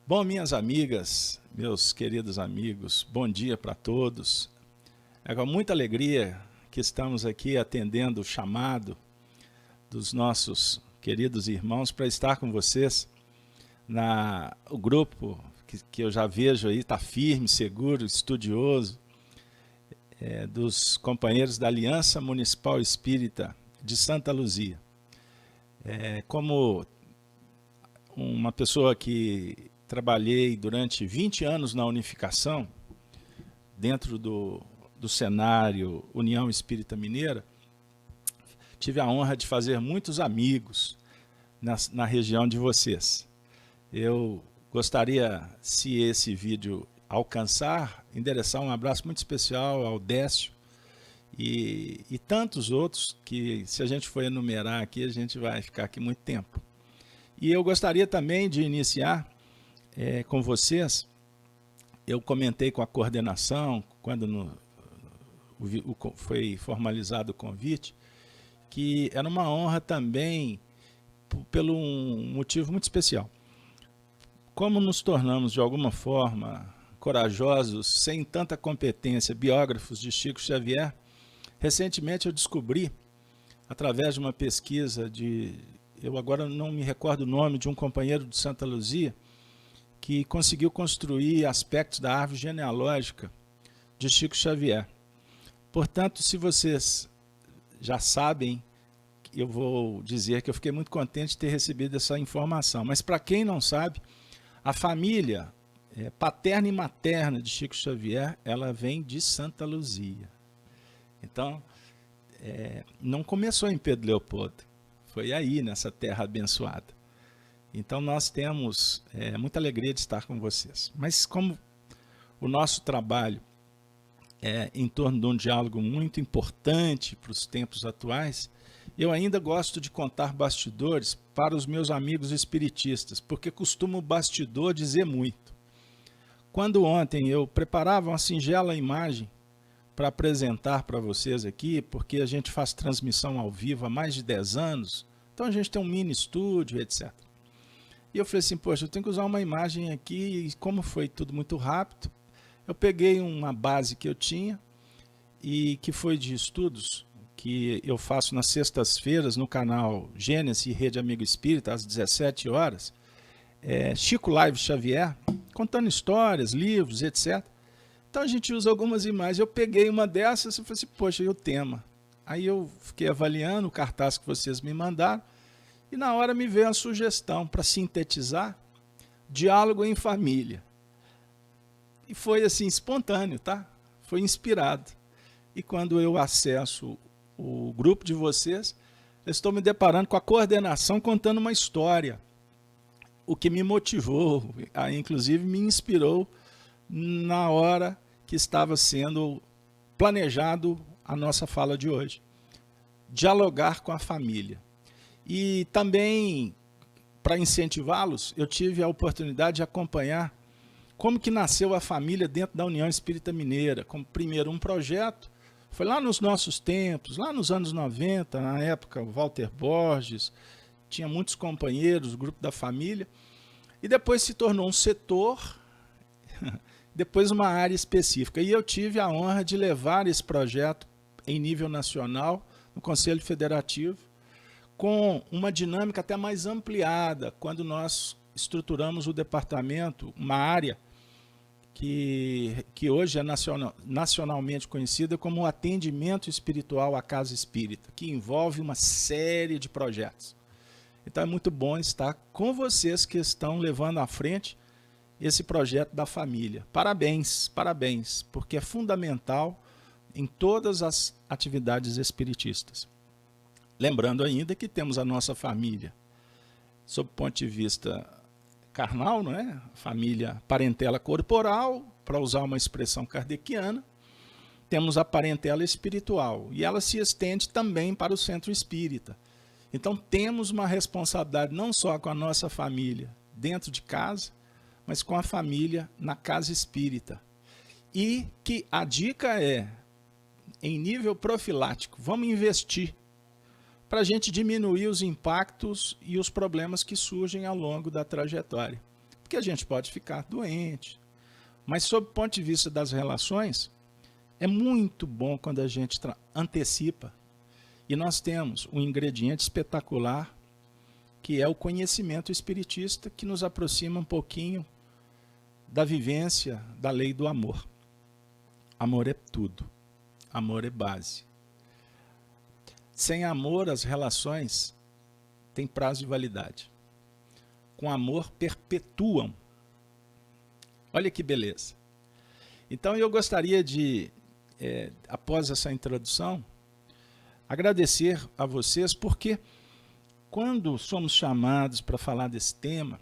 Bom, minhas amigas, meus queridos amigos, bom dia para todos. É com muita alegria que estamos aqui atendendo o chamado dos nossos queridos irmãos para estar com vocês. O grupo que eu já vejo aí está firme, seguro, estudioso, dos companheiros da Aliança Municipal Espírita de Santa Luzia. Como uma pessoa que trabalhei durante 20 anos na unificação, dentro do cenário União Espírita Mineira, tive a honra de fazer muitos amigos na região de vocês. Eu gostaria, se esse vídeo alcançar, endereçar um abraço muito especial ao Décio e tantos outros que, se a gente for enumerar aqui, a gente vai ficar aqui muito tempo. E eu gostaria também de iniciar com vocês. Eu comentei com a coordenação, quando foi formalizado o convite, que era uma honra também, pelo um motivo muito especial. Como nos tornamos, de alguma forma, corajosos, sem tanta competência, biógrafos de Chico Xavier, recentemente eu descobri, através de uma pesquisa eu agora não me recordo o nome, de um companheiro de Santa Luzia, que conseguiu construir aspectos da árvore genealógica de Chico Xavier. Portanto, se vocês já sabem, eu vou dizer que eu fiquei muito contente de ter recebido essa informação. Mas para quem não sabe, a família paterna e materna de Chico Xavier, ela vem de Santa Luzia. Então, não começou em Pedro Leopoldo, foi aí, nessa terra abençoada. Então nós temos muita alegria de estar com vocês. Mas como o nosso trabalho é em torno de um diálogo muito importante para os tempos atuais, eu ainda gosto de contar bastidores para os meus amigos espiritistas, porque costumo o bastidor dizer muito. Quando ontem eu preparava uma singela imagem para apresentar para vocês aqui, porque a gente faz transmissão ao vivo há mais de 10 anos, então a gente tem um mini estúdio, etc. E eu falei assim, poxa, eu tenho que usar uma imagem aqui, e como foi tudo muito rápido, eu peguei uma base que eu tinha, e que foi de estudos, que eu faço nas sextas-feiras no canal Gênesis e Rede Amigo Espírita, às 17 horas, Chico Live Xavier, contando histórias, livros, etc. Então a gente usa algumas imagens, eu peguei uma dessas e falei assim, poxa, e o tema? Aí eu fiquei avaliando o cartaz que vocês me mandaram, e na hora me veio a sugestão para sintetizar, diálogo em família. E foi assim, espontâneo, tá? Foi inspirado. E quando eu acesso o grupo de vocês, eu estou me deparando com a coordenação contando uma história. O que me motivou, inclusive me inspirou na hora que estava sendo planejado a nossa fala de hoje. Dialogar com a família. E também, para incentivá-los, eu tive a oportunidade de acompanhar como que nasceu a família dentro da União Espírita Mineira. Como primeiro um projeto, foi lá nos nossos tempos, lá nos anos 90, na época o Walter Borges, tinha muitos companheiros, o grupo da família, e depois se tornou um setor, depois uma área específica. E eu tive a honra de levar esse projeto em nível nacional, no Conselho Federativo, com uma dinâmica até mais ampliada, quando nós estruturamos o departamento, uma área que hoje é nacionalmente conhecida como o atendimento espiritual à casa espírita, que envolve uma série de projetos. Então é muito bom estar com vocês que estão levando à frente esse projeto da família. Parabéns, parabéns, porque é fundamental em todas as atividades espiritistas. Lembrando ainda que temos a nossa família, sob o ponto de vista carnal, não é? Família, parentela corporal, para usar uma expressão kardeciana. Temos a parentela espiritual, e ela se estende também para o centro espírita. Então temos uma responsabilidade não só com a nossa família dentro de casa, mas com a família na casa espírita. E que a dica é, em nível profilático, vamos investir para a gente diminuir os impactos e os problemas que surgem ao longo da trajetória. porque a gente pode ficar doente. Mas, sob o ponto de vista das relações, é muito bom quando a gente antecipa. E nós temos um ingrediente espetacular, que é o conhecimento espiritista, que nos aproxima um pouquinho da vivência da lei do amor. Amor é tudo. Amor é base. Sem amor, as relações têm prazo de validade. Com amor, perpetuam. Olha que beleza. Então, eu gostaria de, após essa introdução, agradecer a vocês, porque quando somos chamados para falar desse tema,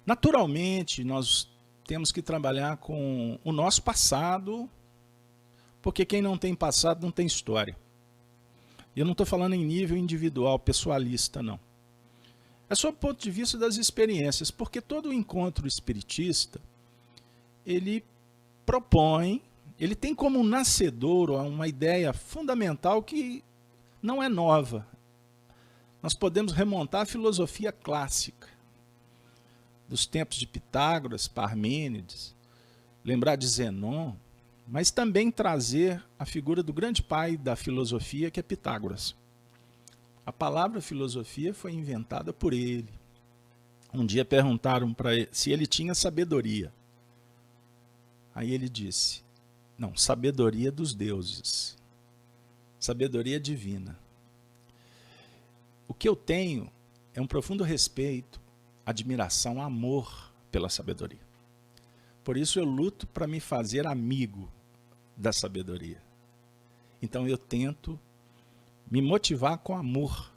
naturalmente nós temos que trabalhar com o nosso passado, porque quem não tem passado não tem história. Eu não estou falando em nível individual, pessoalista, não. É só do ponto de vista das experiências, porque todo encontro espiritista, ele propõe, ele tem como nascedor uma ideia fundamental que não é nova. Nós podemos remontar à filosofia clássica, dos tempos de Pitágoras, Parmênides, lembrar de Zenon, mas também trazer a figura do grande pai da filosofia, que é Pitágoras. A palavra filosofia foi inventada por ele. Um dia perguntaram para ele se ele tinha sabedoria. Aí ele disse, não, sabedoria dos deuses, sabedoria divina. O que eu tenho é um profundo respeito, admiração, amor pela sabedoria. Por isso eu luto para me fazer amigo da sabedoria. Então eu tento me motivar com amor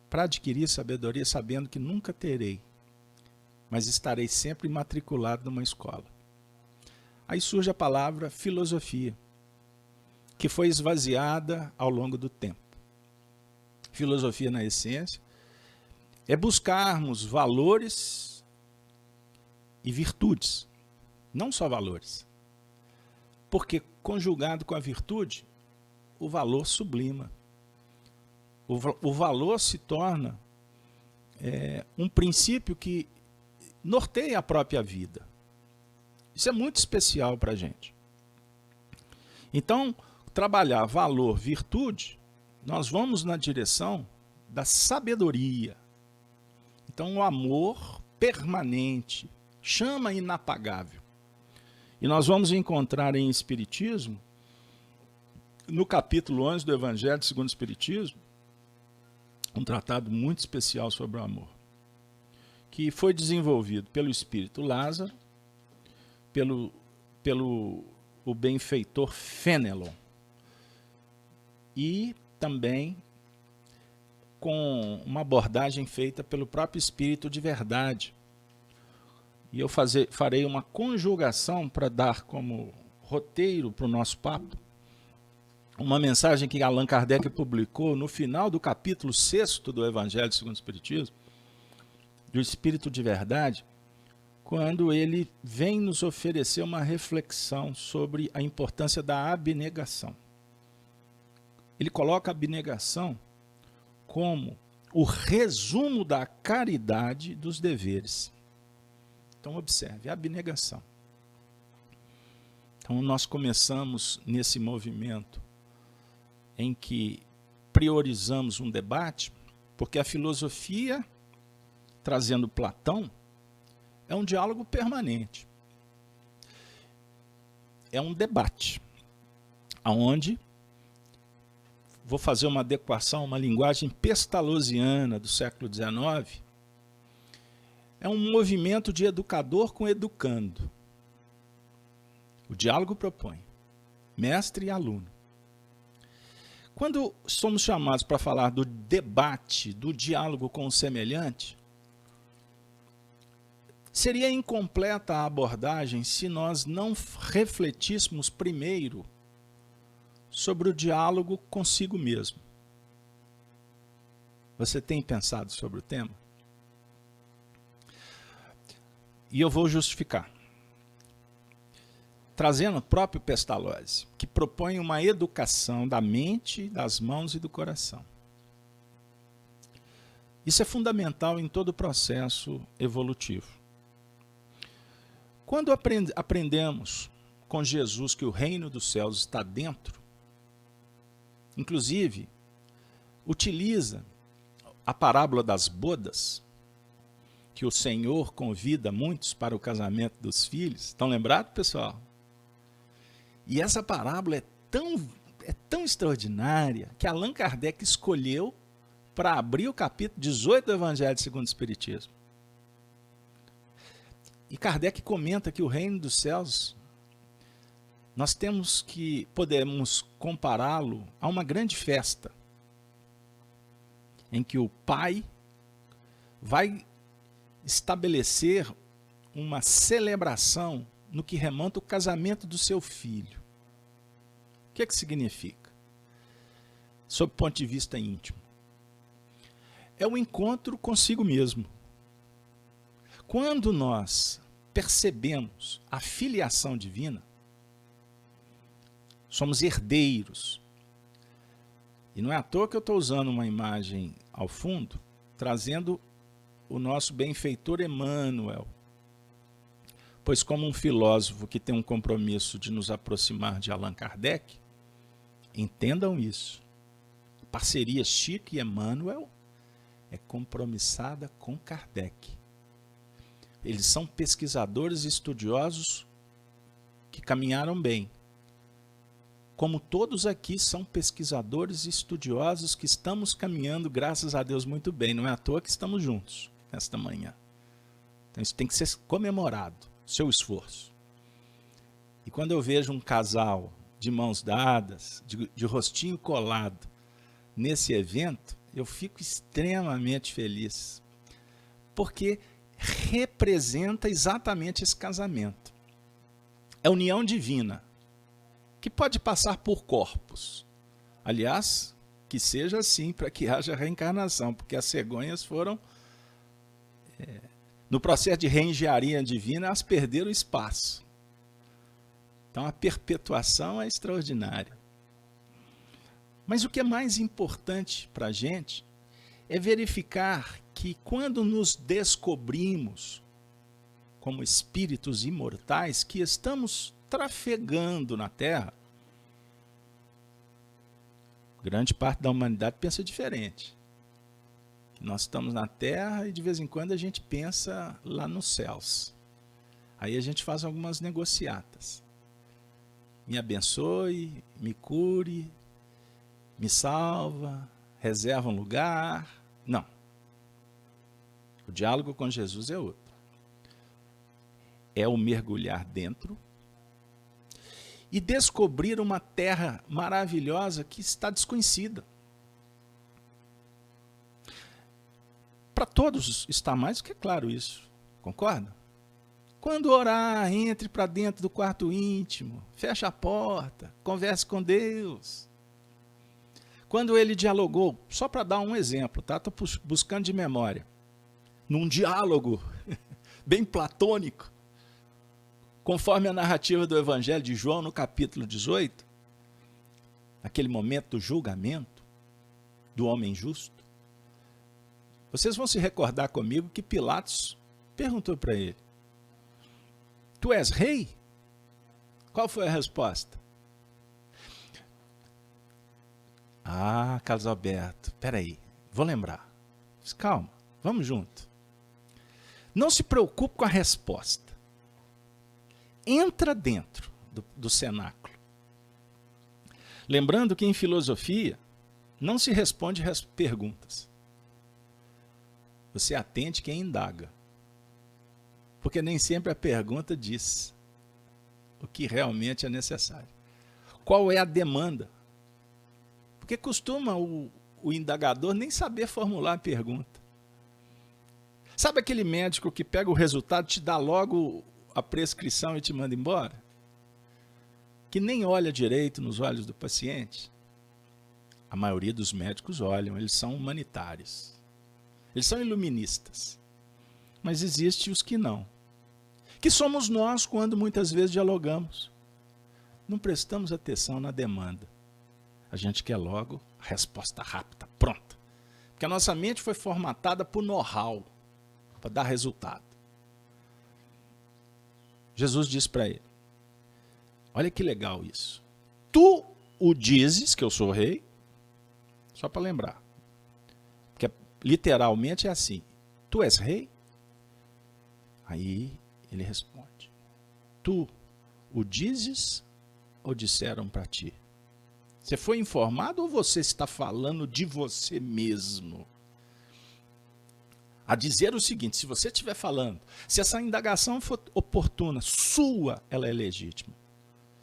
para adquirir sabedoria, sabendo que nunca terei, mas estarei sempre matriculado numa escola. Aí surge a palavra filosofia, que foi esvaziada ao longo do tempo. Filosofia, na essência, é buscarmos valores e virtudes, não só valores. Porque, conjugado com a virtude, o valor sublima. O valor se torna um princípio que norteia a própria vida. Isso é muito especial para a gente. Então, trabalhar valor, virtude, nós vamos na direção da sabedoria. Então, o amor permanente, chama inapagável. E nós vamos encontrar em Espiritismo, no capítulo 11 do Evangelho segundo o Espiritismo, um tratado muito especial sobre o amor, que foi desenvolvido pelo Espírito Lázaro, pelo o benfeitor Fénelon, e também com uma abordagem feita pelo próprio Espírito de Verdade. E eu farei uma conjugação para dar como roteiro para o nosso papo uma mensagem que Allan Kardec publicou no final do capítulo 6º do Evangelho segundo o Espiritismo, do Espírito de Verdade, quando ele vem nos oferecer uma reflexão sobre a importância da abnegação. Ele coloca a abnegação como o resumo da caridade dos deveres. Então, observe, a abnegação. Então, nós começamos nesse movimento em que priorizamos um debate, porque a filosofia, trazendo Platão, é um diálogo permanente. É um debate, onde vou fazer uma adequação, uma linguagem pestalozziana do século XIX, é um movimento de educador com educando. O diálogo propõe mestre e aluno. Quando somos chamados para falar do debate, do diálogo com o semelhante, seria incompleta a abordagem se nós não refletíssemos primeiro sobre o diálogo consigo mesmo. Você tem pensado sobre o tema? E eu vou justificar. Trazendo o próprio Pestalozzi, que propõe uma educação da mente, das mãos e do coração. Isso é fundamental em todo o processo evolutivo. Quando aprendemos com Jesus que o reino dos céus está dentro, inclusive, utiliza a parábola das bodas, que o Senhor convida muitos para o casamento dos filhos. Estão lembrados, pessoal? E essa parábola é tão extraordinária que Allan Kardec escolheu para abrir o capítulo 18 do Evangelho segundo o Espiritismo. E Kardec comenta que o reino dos céus, nós podemos compará-lo a uma grande festa, em que o pai vai estabelecer uma celebração no que remonta ao casamento do seu filho. O que significa? Sob o ponto de vista íntimo. É o encontro consigo mesmo. Quando nós percebemos a filiação divina, somos herdeiros. E não é à toa que eu estou usando uma imagem ao fundo, trazendo o nosso benfeitor Emmanuel. Pois como um filósofo que tem um compromisso de nos aproximar de Allan Kardec, entendam isso. A parceria Chico e Emmanuel é compromissada com Kardec. Eles são pesquisadores e estudiosos que caminharam bem. Como todos aqui são pesquisadores e estudiosos que estamos caminhando, graças a Deus, muito bem. Não é à toa que estamos juntos nesta manhã. Então isso tem que ser comemorado, seu esforço. E quando eu vejo um casal de mãos dadas, de rostinho colado, nesse evento, eu fico extremamente feliz. Porque representa exatamente esse casamento. É a união divina, que pode passar por corpos. Aliás, que seja assim para que haja reencarnação, porque as cegonhas foram, no processo de reengenharia divina, elas perderam espaço. Então a perpetuação é extraordinária. Mas o que é mais importante para a gente é verificar que quando nos descobrimos como espíritos imortais, que estamos trafegando na Terra, grande parte da humanidade pensa diferente. Nós estamos na Terra e de vez em quando a gente pensa lá nos céus. Aí a gente faz algumas negociatas. Me abençoe, me cure, me salva, reserva um lugar. Não. O diálogo com Jesus é outro. É o mergulhar dentro e descobrir uma terra maravilhosa que está desconhecida. Para todos está mais do que claro isso. Concorda? Quando orar, entre para dentro do quarto íntimo, feche a porta, converse com Deus. Quando ele dialogou, só para dar um exemplo, tá? Estou buscando de memória, num diálogo bem platônico, conforme a narrativa do Evangelho de João, no capítulo 18, naquele momento do julgamento do homem justo, vocês vão se recordar comigo que Pilatos perguntou para ele: tu és rei? Qual foi a resposta? Ah, Carlos Alberto, peraí, vou lembrar. Calma, vamos junto. Não se preocupe com a resposta. Entra dentro do cenáculo. Lembrando que em filosofia não se responde perguntas. Você atende quem indaga. Porque nem sempre a pergunta diz o que realmente é necessário. Qual é a demanda? Porque costuma o indagador nem saber formular a pergunta. Sabe aquele médico que pega o resultado, te dá logo a prescrição e te manda embora? Que nem olha direito nos olhos do paciente? A maioria dos médicos olham, eles são humanitários. Eles são iluministas. Mas existem os que não. Que somos nós quando muitas vezes dialogamos. Não prestamos atenção na demanda. A gente quer logo a resposta rápida, pronta. Porque a nossa mente foi formatada por know-how, para dar resultado. Jesus disse para ele, olha que legal isso, tu o dizes que eu sou rei, só para lembrar, porque literalmente é assim, tu és rei? Aí ele responde, tu o dizes ou disseram para ti? Você foi informado ou você está falando de você mesmo? A dizer o seguinte, se você estiver falando, se essa indagação for oportuna, sua, ela é legítima.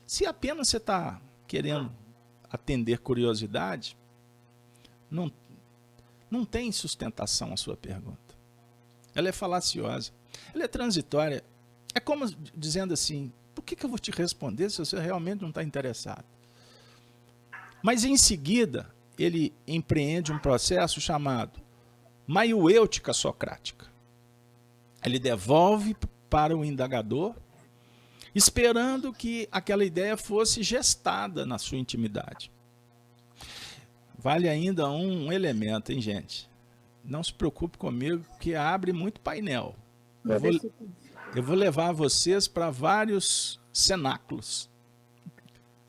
Se apenas você está querendo atender curiosidade, não tem sustentação a sua pergunta. Ela é falaciosa, ela é transitória. É como dizendo assim, por que eu vou te responder se você realmente não está interessado? Mas em seguida, ele empreende um processo chamado maiêutica socrática. Ele devolve para o indagador, esperando que aquela ideia fosse gestada na sua intimidade. Vale ainda um elemento, hein, gente? Não se preocupe comigo, que abre muito painel. Eu vou levar vocês para vários cenáculos.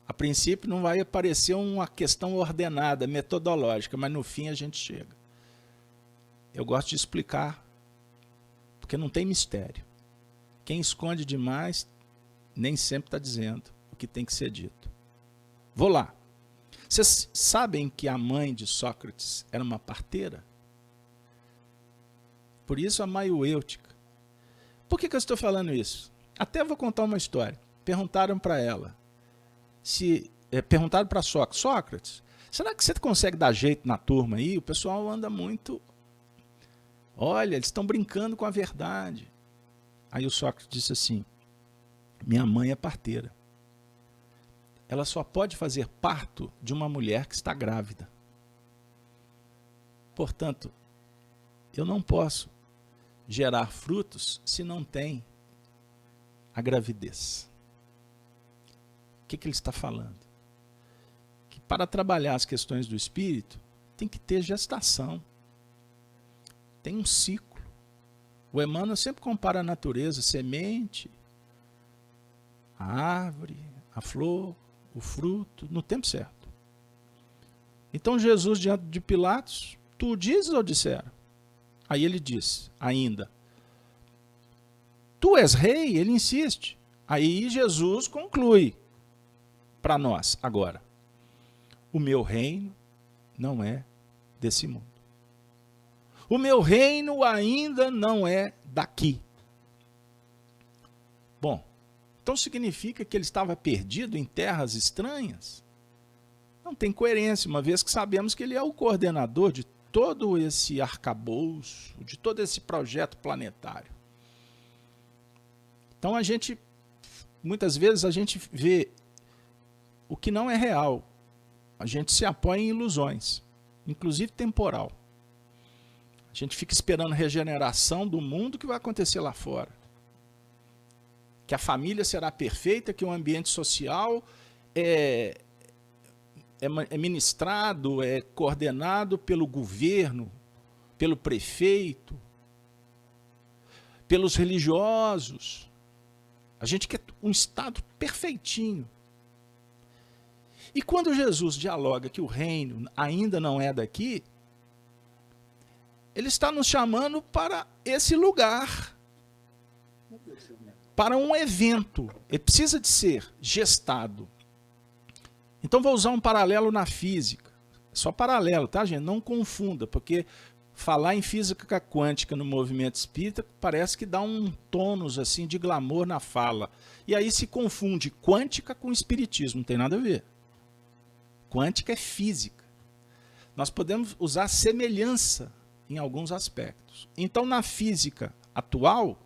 A princípio não vai aparecer uma questão ordenada, metodológica, mas no fim a gente chega. Eu gosto de explicar, porque não tem mistério. Quem esconde demais, nem sempre está dizendo o que tem que ser dito. Vou lá. Vocês sabem que a mãe de Sócrates era uma parteira? Por isso a maiêutica. Por que eu estou falando isso? Até vou contar uma história. Perguntaram para ela, perguntaram para Sócrates, Sócrates, será que você consegue dar jeito na turma aí? O pessoal anda muito... Olha, eles estão brincando com a verdade. Aí o Sócrates disse assim, minha mãe é parteira. Ela só pode fazer parto de uma mulher que está grávida. Portanto, eu não posso gerar frutos se não tem a gravidez. O que ele está falando? Que para trabalhar as questões do espírito, tem que ter gestação. Tem um ciclo. O Emmanuel sempre compara a natureza, semente, a árvore, a flor, o fruto, no tempo certo. Então Jesus, diante de Pilatos, tu o dizes ou disseram? Aí ele disse, ainda, tu és rei? Ele insiste. Aí Jesus conclui para nós, agora, o meu reino não é desse mundo. O meu reino ainda não é daqui. Bom, então significa que ele estava perdido em terras estranhas? Não tem coerência, uma vez que sabemos que ele é o coordenador de todo esse arcabouço, de todo esse projeto planetário. Então muitas vezes a gente vê o que não é real. A gente se apoia em ilusões, inclusive temporal. A gente fica esperando regeneração do mundo que vai acontecer lá fora. Que a família será perfeita, que o ambiente social é ministrado, é coordenado pelo governo, pelo prefeito, pelos religiosos. A gente quer um estado perfeitinho. E quando Jesus dialoga que o reino ainda não é daqui, ele está nos chamando para esse lugar, para um evento. Ele precisa de ser gestado. Então vou usar um paralelo na física. Só paralelo, tá, gente? Não confunda, porque falar em física quântica no movimento espírita parece que dá um tônus assim de glamour na fala. E aí se confunde quântica com espiritismo, não tem nada a ver. Quântica é física. Nós podemos usar semelhança em alguns aspectos. Então, na física atual,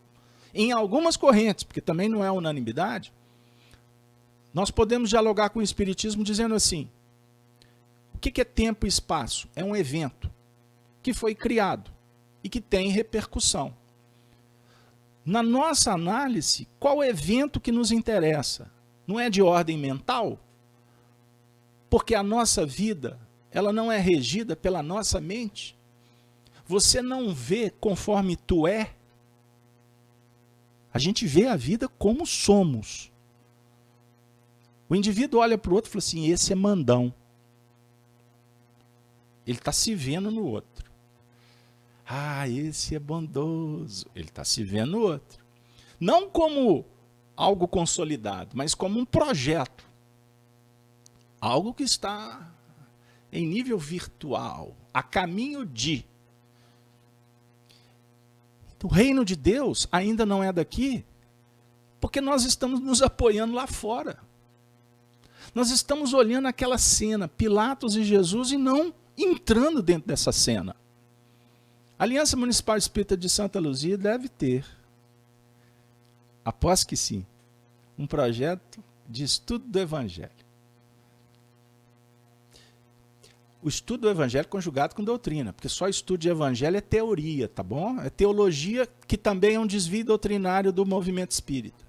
em algumas correntes, porque também não é unanimidade, nós podemos dialogar com o espiritismo dizendo assim, o que é tempo e espaço? É um evento que foi criado e que tem repercussão. Na nossa análise, qual evento que nos interessa? Não é de ordem mental? Porque a nossa vida, ela não é regida pela nossa mente. Você não vê conforme tu é. A gente vê a vida como somos. O indivíduo olha para o outro e fala assim, esse é mandão. Ele está se vendo no outro. Ah, esse é bondoso. Ele está se vendo no outro. Não como algo consolidado, mas como um projeto. Algo que está em nível virtual, a caminho de. O reino de Deus ainda não é daqui, porque nós estamos nos apoiando lá fora. Nós estamos olhando aquela cena, Pilatos e Jesus, e não entrando dentro dessa cena. A Aliança Municipal Espírita de Santa Luzia deve ter, após que sim, um projeto de estudo do Evangelho. O estudo do Evangelho conjugado com doutrina, porque só estudo de Evangelho é teoria, tá bom? É teologia que também é um desvio doutrinário do movimento espírita.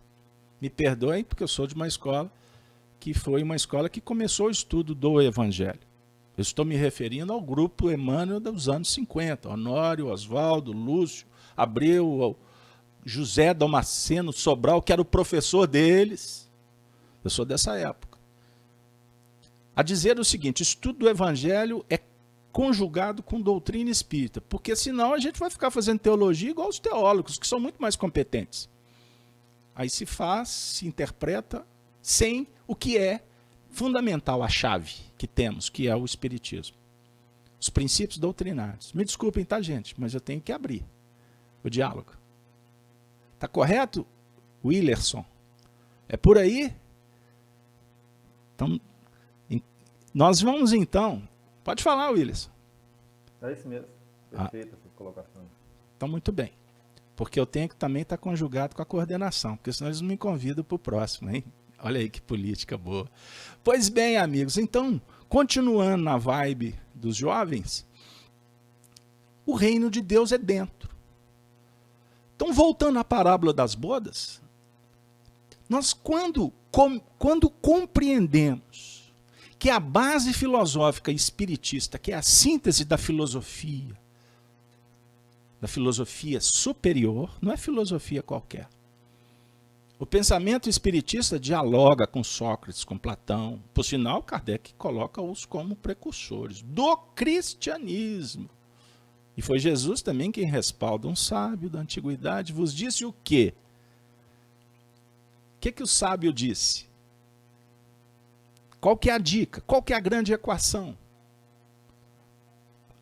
Me perdoem, porque eu sou de uma escola que foi uma escola que começou o estudo do Evangelho. Eu estou me referindo ao grupo Emmanuel dos anos 50, Honório, Oswaldo, Lúcio, Abreu, José Damasceno, Sobral, que era o professor deles. Eu sou dessa época. A dizer o seguinte, estudo do Evangelho é conjugado com doutrina espírita, porque senão a gente vai ficar fazendo teologia igual os teólogos, que são muito mais competentes. Aí se faz, se interpreta, sem o que é fundamental, a chave que temos, que é o Espiritismo. Os princípios doutrinários. Me desculpem, tá, gente, mas eu tenho que abrir o diálogo. Tá correto, Willerson? É por aí? Então, nós vamos então... Pode falar, Willerson. É isso mesmo. Perfeita essa colocação. Então, muito bem. Porque eu tenho que também estar conjugado com a coordenação, porque senão eles não me convidam para o próximo, hein? Olha aí que política boa. Pois bem, amigos, então, continuando na vibe dos jovens, o reino de Deus é dentro. Então, voltando à parábola das bodas, nós quando compreendemos que a base filosófica espiritista, que é a síntese da filosofia superior, não é filosofia qualquer. O pensamento espiritista dialoga com Sócrates, com Platão. Por sinal, Kardec coloca-os como precursores do cristianismo. E foi Jesus também quem respalda um sábio da antiguidade. Vos disse o quê? O que o sábio disse? Qual que é a dica? Qual que é a grande equação?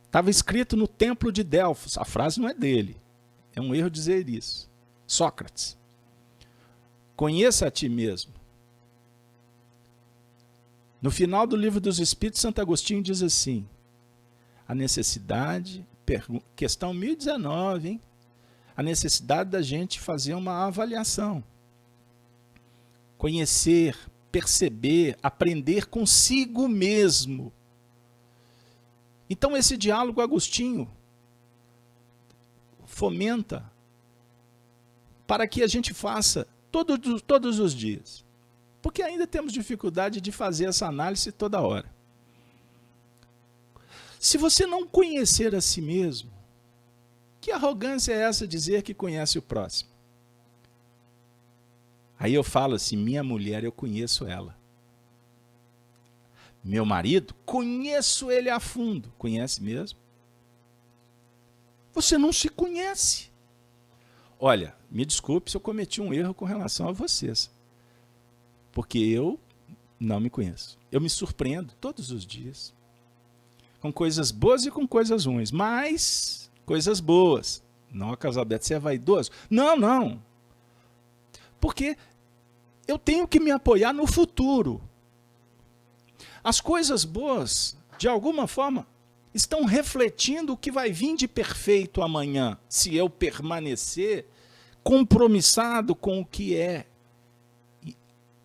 Estava escrito no templo de Delfos. A frase não é dele. É um erro dizer isso. Sócrates. Conheça a ti mesmo. No final do Livro dos Espíritos, Santo Agostinho diz assim, a necessidade, questão 1019, hein? A necessidade da gente fazer uma avaliação. Conhecer, perceber, aprender consigo mesmo. Então esse diálogo Agostinho fomenta para que a gente faça todos os dias. Porque ainda temos dificuldade de fazer essa análise toda hora. Se você não conhecer a si mesmo, que arrogância é essa dizer que conhece o próximo? Aí eu falo assim, minha mulher, eu conheço ela. Meu marido, conheço ele a fundo. Conhece mesmo? Você não se conhece. Olha, me desculpe se eu cometi um erro com relação a vocês. Porque eu não me conheço. Eu me surpreendo todos os dias. Com coisas boas e com coisas ruins. Mas, coisas boas. Não, Casalberto, você é vaidoso? Não, não. Porque eu tenho que me apoiar no futuro. As coisas boas, de alguma forma, estão refletindo o que vai vir de perfeito amanhã, se eu permanecer compromissado com o que é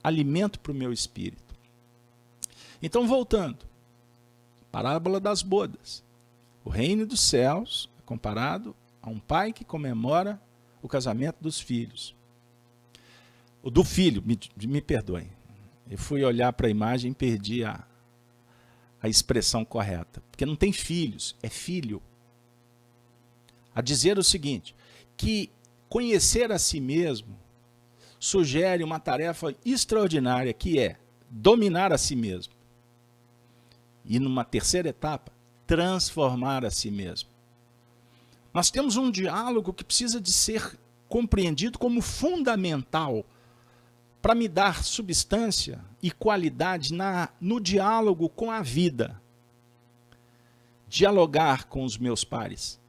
alimento para o meu espírito. Então, voltando, parábola das bodas. O reino dos céus é comparado a um pai que comemora o casamento dos filhos. O do filho, me perdoem. Eu fui olhar para a imagem e perdi a expressão correta. Porque não tem filhos, é filho. A dizer o seguinte, que conhecer a si mesmo sugere uma tarefa extraordinária, que é dominar a si mesmo. E numa terceira etapa, transformar a si mesmo. Nós temos um diálogo que precisa de ser compreendido como fundamental para me dar substância e qualidade no diálogo com a vida. Dialogar com os meus pares,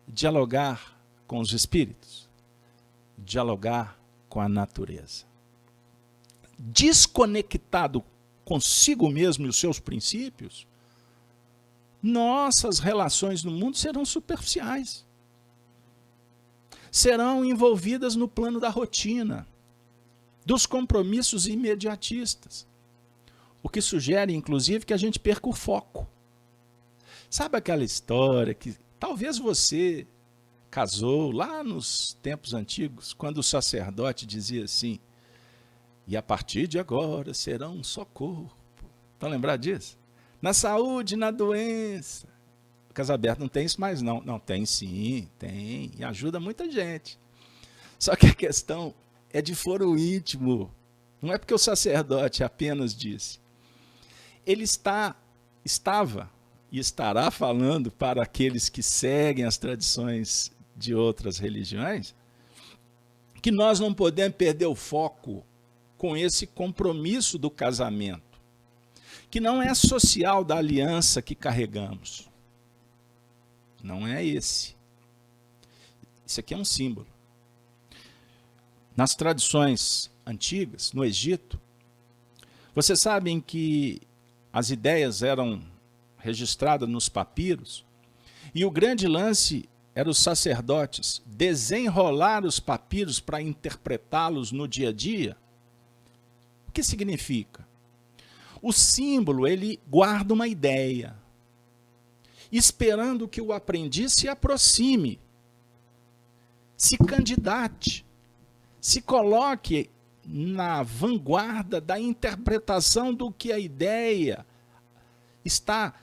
dialogar com os espíritos, dialogar com a natureza. Desconectado consigo mesmo e os seus princípios, nossas relações no mundo serão superficiais. Serão envolvidas no plano da rotina, dos compromissos imediatistas. O que sugere, inclusive, que a gente perca o foco. Sabe aquela história que talvez você casou lá nos tempos antigos, quando o sacerdote dizia assim: e a partir de agora será um só corpo. Estão lembrados disso? Na saúde, na doença. O Casaberto não tem isso mais não. Não, tem sim, tem. E ajuda muita gente. Só que a questão é de foro íntimo. Não é porque o sacerdote apenas disse. Ele estava e estará falando para aqueles que seguem as tradições de outras religiões, que nós não podemos perder o foco com esse compromisso do casamento, que não é social da aliança que carregamos. Não é esse. Isso aqui é um símbolo. Nas tradições antigas, no Egito, vocês sabem que as ideias eram registradas nos papiros, e o grande lance era os sacerdotes desenrolar os papiros para interpretá-los no dia a dia. O que significa? O símbolo, ele guarda uma ideia, esperando que o aprendiz se aproxime, se candidate, se coloque na vanguarda da interpretação do que a ideia está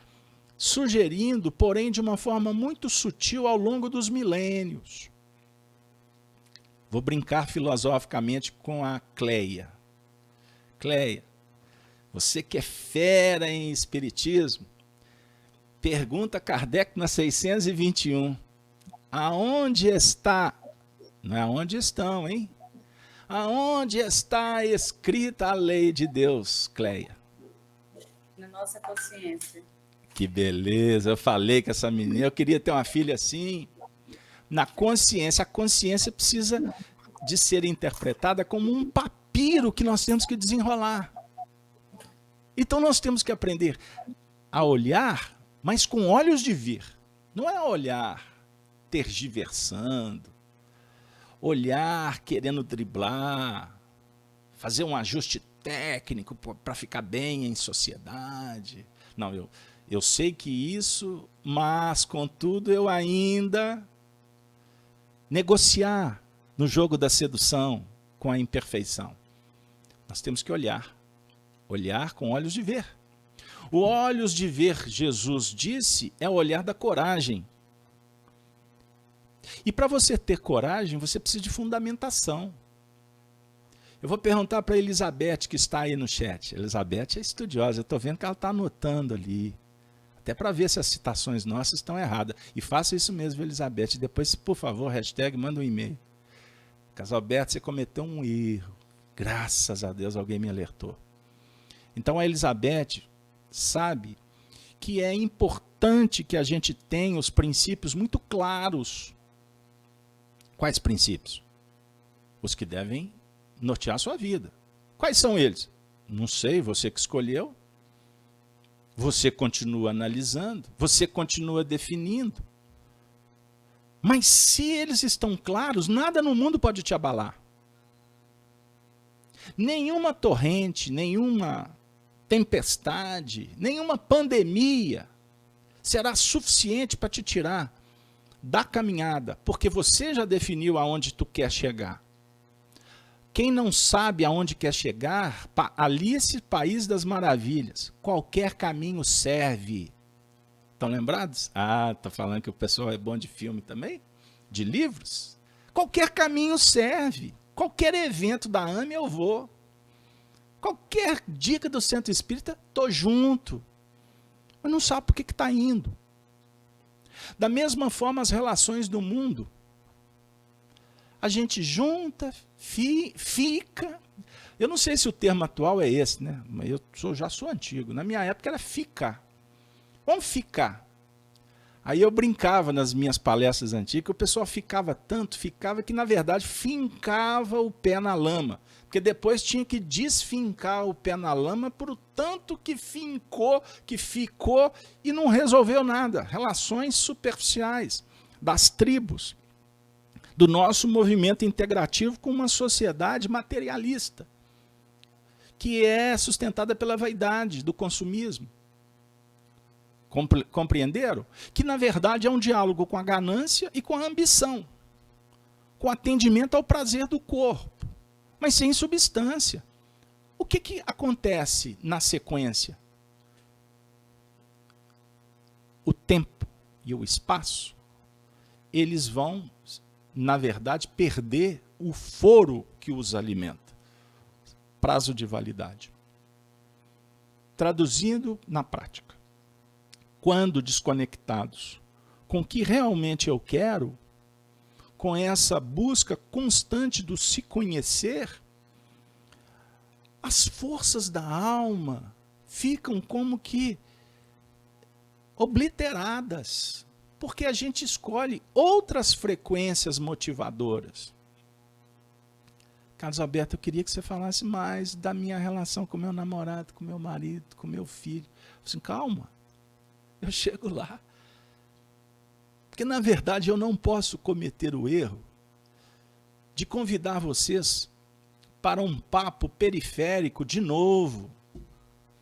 sugerindo, porém de uma forma muito sutil ao longo dos milênios. Vou brincar filosoficamente com a Cleia. Cleia, você que é fera em espiritismo, pergunta a Kardec na 621, aonde está, não é aonde estão, hein? Aonde está escrita a lei de Deus, Cleia? Na nossa consciência. Que beleza, eu falei com essa menina, eu queria ter uma filha assim. Na consciência, a consciência precisa de ser interpretada como um papiro que nós temos que desenrolar. Então nós temos que aprender a olhar, mas com olhos de ver. Não é olhar tergiversando, olhar querendo driblar, fazer um ajuste técnico para ficar bem em sociedade. Não, eu sei que isso, mas contudo eu ainda negociar no jogo da sedução com a imperfeição. Nós temos que olhar com olhos de ver. O olhos de ver, Jesus disse, é o olhar da coragem. E para você ter coragem, você precisa de fundamentação. Eu vou perguntar para a Elizabeth, que está aí no chat. Elizabeth é estudiosa, eu estou vendo que ela está anotando ali. Até para ver se as citações nossas estão erradas. E faça isso mesmo, Elizabeth. Depois, por favor, hashtag, manda um e-mail. Casalberto, você cometeu um erro. Graças a Deus, alguém me alertou. Então, a Elizabeth sabe que é importante que a gente tenha os princípios muito claros. Quais princípios? Os que devem nortear a sua vida. Quais são eles? Não sei, você que escolheu. Você continua analisando, você continua definindo. Mas se eles estão claros, nada no mundo pode te abalar. Nenhuma torrente, nenhuma tempestade, nenhuma pandemia será suficiente para te tirar da caminhada, porque você já definiu aonde tu quer chegar. Quem não sabe aonde quer chegar, ali esse país das maravilhas, qualquer caminho serve. Estão lembrados? Ah, tá falando que o pessoal é bom de filme também? De livros? Qualquer caminho serve. Qualquer evento da AME eu vou. Qualquer dica do Centro Espírita, estou junto. Mas não sabe por que está indo. Da mesma forma, as relações do mundo. A gente junta, fica. Eu não sei se o termo atual é esse, né? Mas eu já sou antigo. Na minha época era ficar. Vamos ficar. Aí eu brincava nas minhas palestras antigas, que o pessoal ficava que na verdade fincava o pé na lama. Porque depois tinha que desfincar o pé na lama por tanto que fincou, que ficou e não resolveu nada. Relações superficiais das tribos, do nosso movimento integrativo com uma sociedade materialista, que é sustentada pela vaidade do consumismo. Compreenderam? Que na verdade é um diálogo com a ganância e com a ambição, com atendimento ao prazer do corpo, mas sem substância. O que acontece na sequência? O tempo e o espaço, eles vão, na verdade, perder o foro que os alimenta. Prazo de validade. Traduzindo na prática. Quando desconectados com o que realmente eu quero, com essa busca constante do se conhecer, as forças da alma ficam como que obliteradas, porque a gente escolhe outras frequências motivadoras. Carlos Alberto, eu queria que você falasse mais da minha relação com meu namorado, com meu marido, com meu filho. Eu falei assim, calma. Eu chego lá. Porque, na verdade, eu não posso cometer o erro de convidar vocês para um papo periférico, de novo,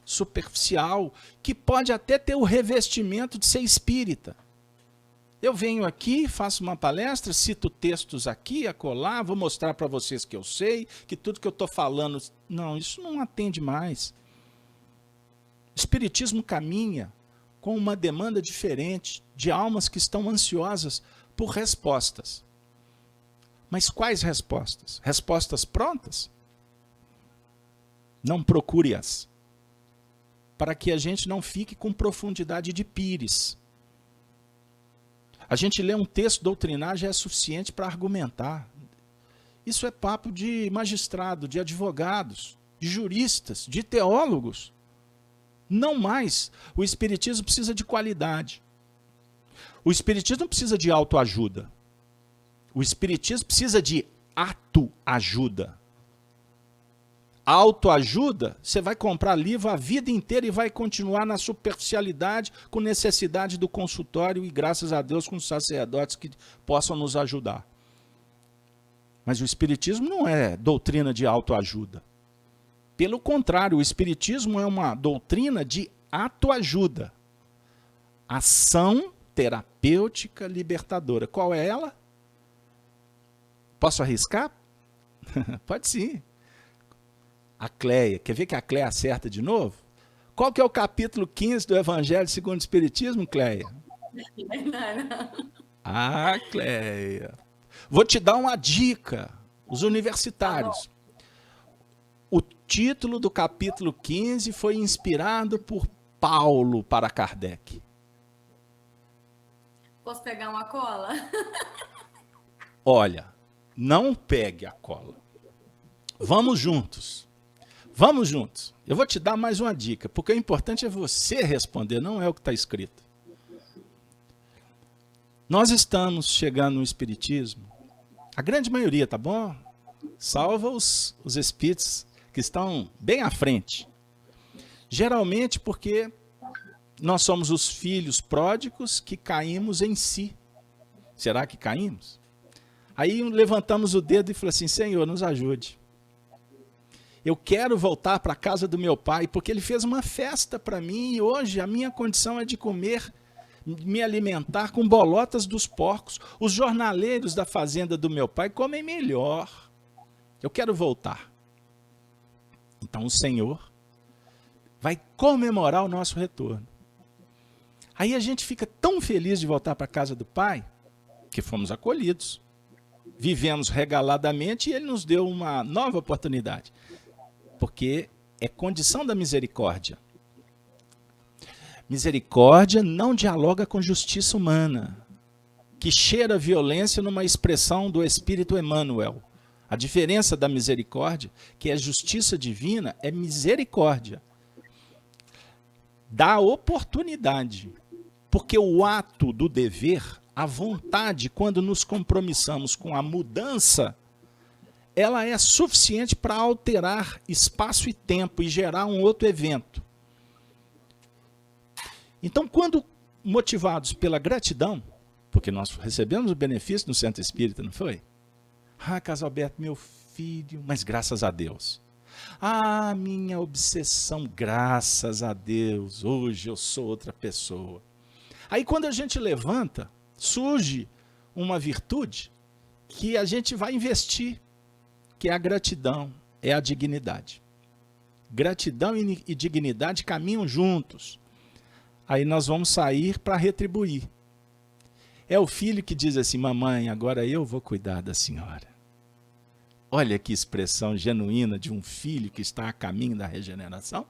superficial, que pode até ter o revestimento de ser espírita. Eu venho aqui, faço uma palestra, cito textos aqui, acolá, vou mostrar para vocês que eu sei, que tudo que eu estou falando... Não, isso não atende mais. O espiritismo caminha com uma demanda diferente de almas que estão ansiosas por respostas. Mas quais respostas? Respostas prontas? Não procure-as, para que a gente não fique com profundidade de pires. A gente lê um texto doutrinar já é suficiente para argumentar. Isso é papo de magistrado, de advogados, de juristas, de teólogos. Não mais. O espiritismo precisa de qualidade. O espiritismo não precisa de autoajuda. O espiritismo precisa de atoajuda. Autoajuda, você vai comprar livro a vida inteira e vai continuar na superficialidade, com necessidade do consultório e, graças a Deus, com sacerdotes que possam nos ajudar. Mas o espiritismo não é doutrina de autoajuda. Pelo contrário, o espiritismo é uma doutrina de autoajuda. Ação terapêutica libertadora. Qual é ela? Posso arriscar? Pode sim. A Cleia. Quer ver que a Cleia acerta de novo? Qual que é o capítulo 15 do Evangelho segundo o Espiritismo, Cleia? Ah, Cleia. Vou te dar uma dica. Os universitários. O título do capítulo 15 foi inspirado por Paulo para Kardec. Posso pegar uma cola? Olha, não pegue a cola. Vamos juntos. Vamos juntos. Eu vou te dar mais uma dica, porque o importante é você responder, não é o que está escrito. Nós estamos chegando no Espiritismo, a grande maioria, tá bom? Salva os espíritos que estão bem à frente. Geralmente porque nós somos os filhos pródigos que caímos em si. Será que caímos? Aí levantamos o dedo e falamos assim, Senhor, nos ajude. Eu quero voltar para a casa do meu pai, porque ele fez uma festa para mim e hoje a minha condição é de comer, me alimentar com bolotas dos porcos. Os jornaleiros da fazenda do meu pai comem melhor. Eu quero voltar. Então o Senhor vai comemorar o nosso retorno. Aí a gente fica tão feliz de voltar para a casa do pai, que fomos acolhidos. vivemos regaladamente e ele nos deu uma nova oportunidade. Porque é condição da misericórdia. Misericórdia não dialoga com justiça humana, que cheira violência numa expressão do Espírito Emmanuel. A diferença da misericórdia, que é justiça divina, é misericórdia. Dá oportunidade. Porque o ato do dever, a vontade, quando nos compromissamos com a mudança, ela é suficiente para alterar espaço e tempo e gerar um outro evento. Então, quando motivados pela gratidão, porque nós recebemos o benefício no Centro Espírita, não foi? Ah, Casalberto, meu filho, mas graças a Deus. Ah, minha obsessão, graças a Deus, hoje eu sou outra pessoa. Aí quando a gente levanta, surge uma virtude que a gente vai investir, que é a gratidão, é a dignidade. Gratidão e dignidade caminham juntos. Aí nós vamos sair para retribuir. É o filho que diz assim, mamãe, agora eu vou cuidar da senhora. Olha que expressão genuína de um filho que está a caminho da regeneração.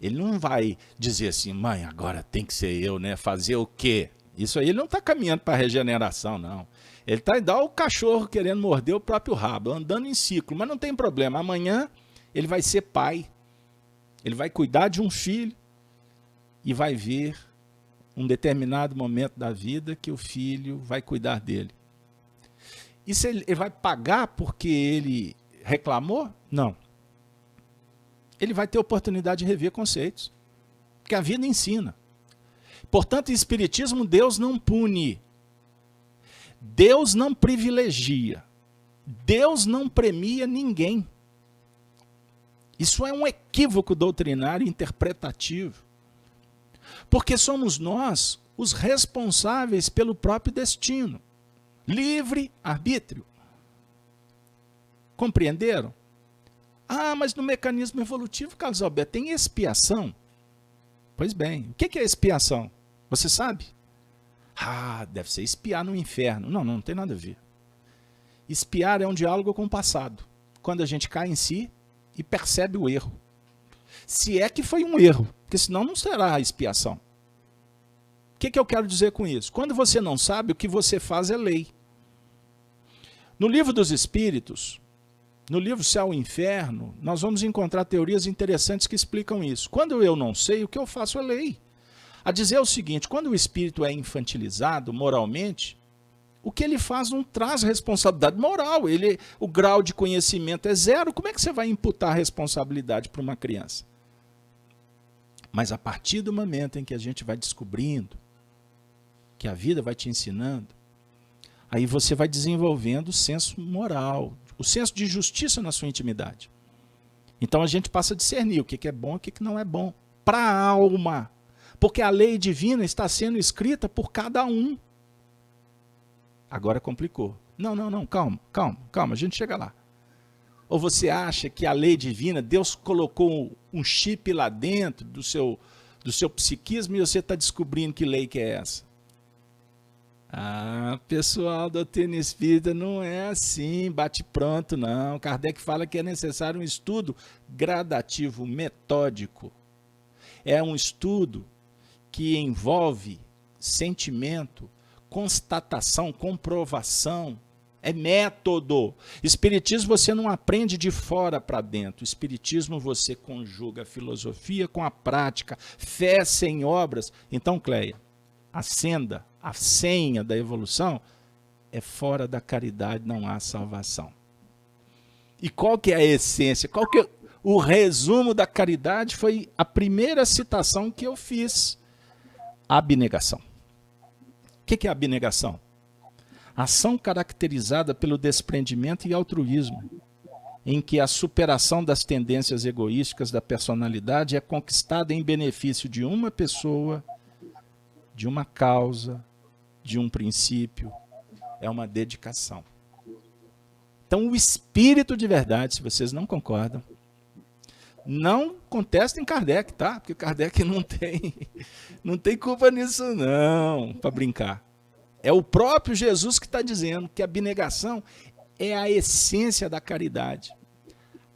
Ele não vai dizer assim, mãe, agora tem que ser eu, né? Fazer o quê? Isso aí ele não está caminhando para a regeneração, não. Ele está igual o cachorro querendo morder o próprio rabo, andando em ciclo, mas não tem problema. Amanhã ele vai ser pai, ele vai cuidar de um filho e vai ver um determinado momento da vida que o filho vai cuidar dele. E se ele vai pagar porque ele reclamou? Não. Ele vai ter oportunidade de rever conceitos, que a vida ensina. Portanto, em Espiritismo, Deus não pune, Deus não privilegia, Deus não premia ninguém. Isso é um equívoco doutrinário interpretativo, porque somos nós os responsáveis pelo próprio destino. Livre arbítrio. Compreenderam? Ah, mas no mecanismo evolutivo, Carlos Alberto, tem expiação? Pois bem, o que é expiação? Você sabe? Ah, deve ser espiar no inferno. Não, não tem nada a ver. Espiar é um diálogo com o passado. Quando a gente cai em si e percebe o erro. Se é que foi um erro, porque senão não será expiação. O que eu quero dizer com isso? Quando você não sabe, o que você faz é lei. No Livro dos Espíritos, no livro Céu e Inferno, nós vamos encontrar teorias interessantes que explicam isso. Quando eu não sei, o que eu faço é lei. A dizer o seguinte, quando o espírito é infantilizado moralmente, o que ele faz não traz responsabilidade moral. O grau de conhecimento é zero. Como é que você vai imputar responsabilidade para uma criança? Mas a partir do momento em que a gente vai descobrindo, que a vida vai te ensinando, aí você vai desenvolvendo o senso moral, o senso de justiça na sua intimidade. Então a gente passa a discernir o que é bom e o que não é bom. Para a alma. Porque a lei divina está sendo escrita por cada um. Agora complicou. Não, calma, a gente chega lá. Ou você acha que a lei divina, Deus colocou um chip lá dentro do seu psiquismo e você está descobrindo que lei que é essa? Ah, pessoal, doutrina espírita não é assim, bate pronto não. Kardec fala que é necessário um estudo gradativo, metódico. É um estudo que envolve sentimento, constatação, comprovação. É método. Espiritismo você não aprende de fora para dentro. Espiritismo você conjuga a filosofia com a prática, fé sem obras. Então, Cleia, a senha da evolução é fora da caridade não há salvação. E qual que é a essência? Qual que é o resumo da caridade? Foi a primeira citação que eu fiz. Abnegação. O que é abnegação? Ação caracterizada pelo desprendimento e altruísmo, em que a superação das tendências egoísticas da personalidade é conquistada em benefício de uma pessoa, de uma causa, de um princípio. É uma dedicação. Então, o espírito de verdade, se vocês não concordam, não contestem Kardec, tá? Porque Kardec não tem culpa nisso não, para brincar. É o próprio Jesus que está dizendo que a abnegação é a essência da caridade.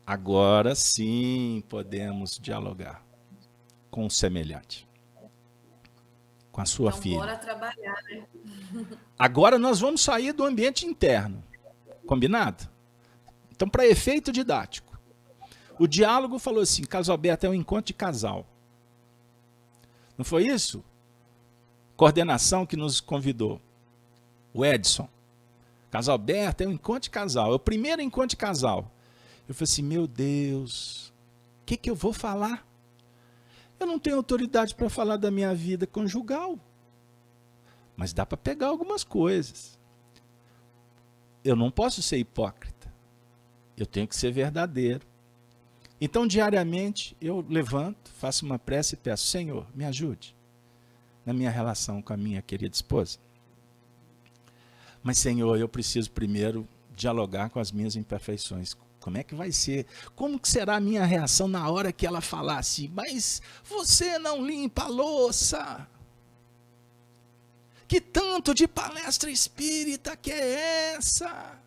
Agora sim podemos dialogar com o semelhante, com a sua filha. Bora trabalhar, né? Agora nós vamos sair do ambiente interno. Combinado? Então, para efeito didático, o diálogo falou assim, Caso Aberto é um encontro de casal. Não foi isso? Coordenação que nos convidou. O Edson. Caso Aberto é um encontro de casal. É o primeiro encontro de casal. Eu falei assim, meu Deus, o que eu vou falar? Eu não tenho autoridade para falar da minha vida conjugal. Mas dá para pegar algumas coisas. Eu não posso ser hipócrita. Eu tenho que ser verdadeiro. Então, diariamente, eu levanto, faço uma prece e peço, Senhor, me ajude na minha relação com a minha querida esposa. Mas, Senhor, eu preciso primeiro dialogar com as minhas imperfeições. Como é que vai ser? Como que será a minha reação na hora que ela falar assim, mas você não limpa a louça? Que tanto de palestra espírita que é essa?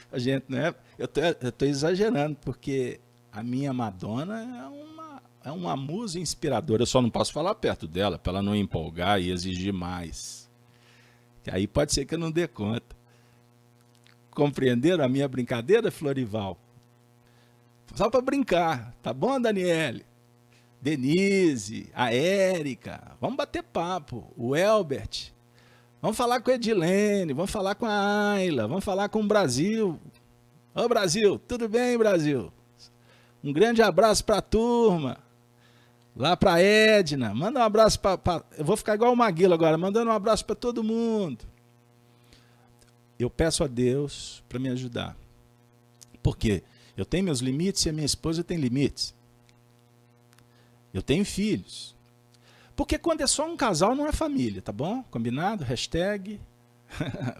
A gente, né? Eu estou exagerando, porque a minha Madonna é uma musa inspiradora. Eu só não posso falar perto dela, para ela não empolgar e exigir mais. Que aí pode ser que eu não dê conta. Compreenderam a minha brincadeira, Florival? Só para brincar, tá bom, Daniele? Denise, a Érica, vamos bater papo, o Elbert, vamos falar com a Edilene, vamos falar com a Ayla, vamos falar com o Brasil. Ô Brasil, tudo bem, Brasil? Um grande abraço para a turma, lá para a Edna, manda um abraço para... Eu vou ficar igual o Maguila agora, mandando um abraço para todo mundo. Eu peço a Deus para me ajudar, porque eu tenho meus limites e a minha esposa tem limites. Eu tenho filhos. Porque quando é só um casal, não é família, tá bom? Combinado? Hashtag.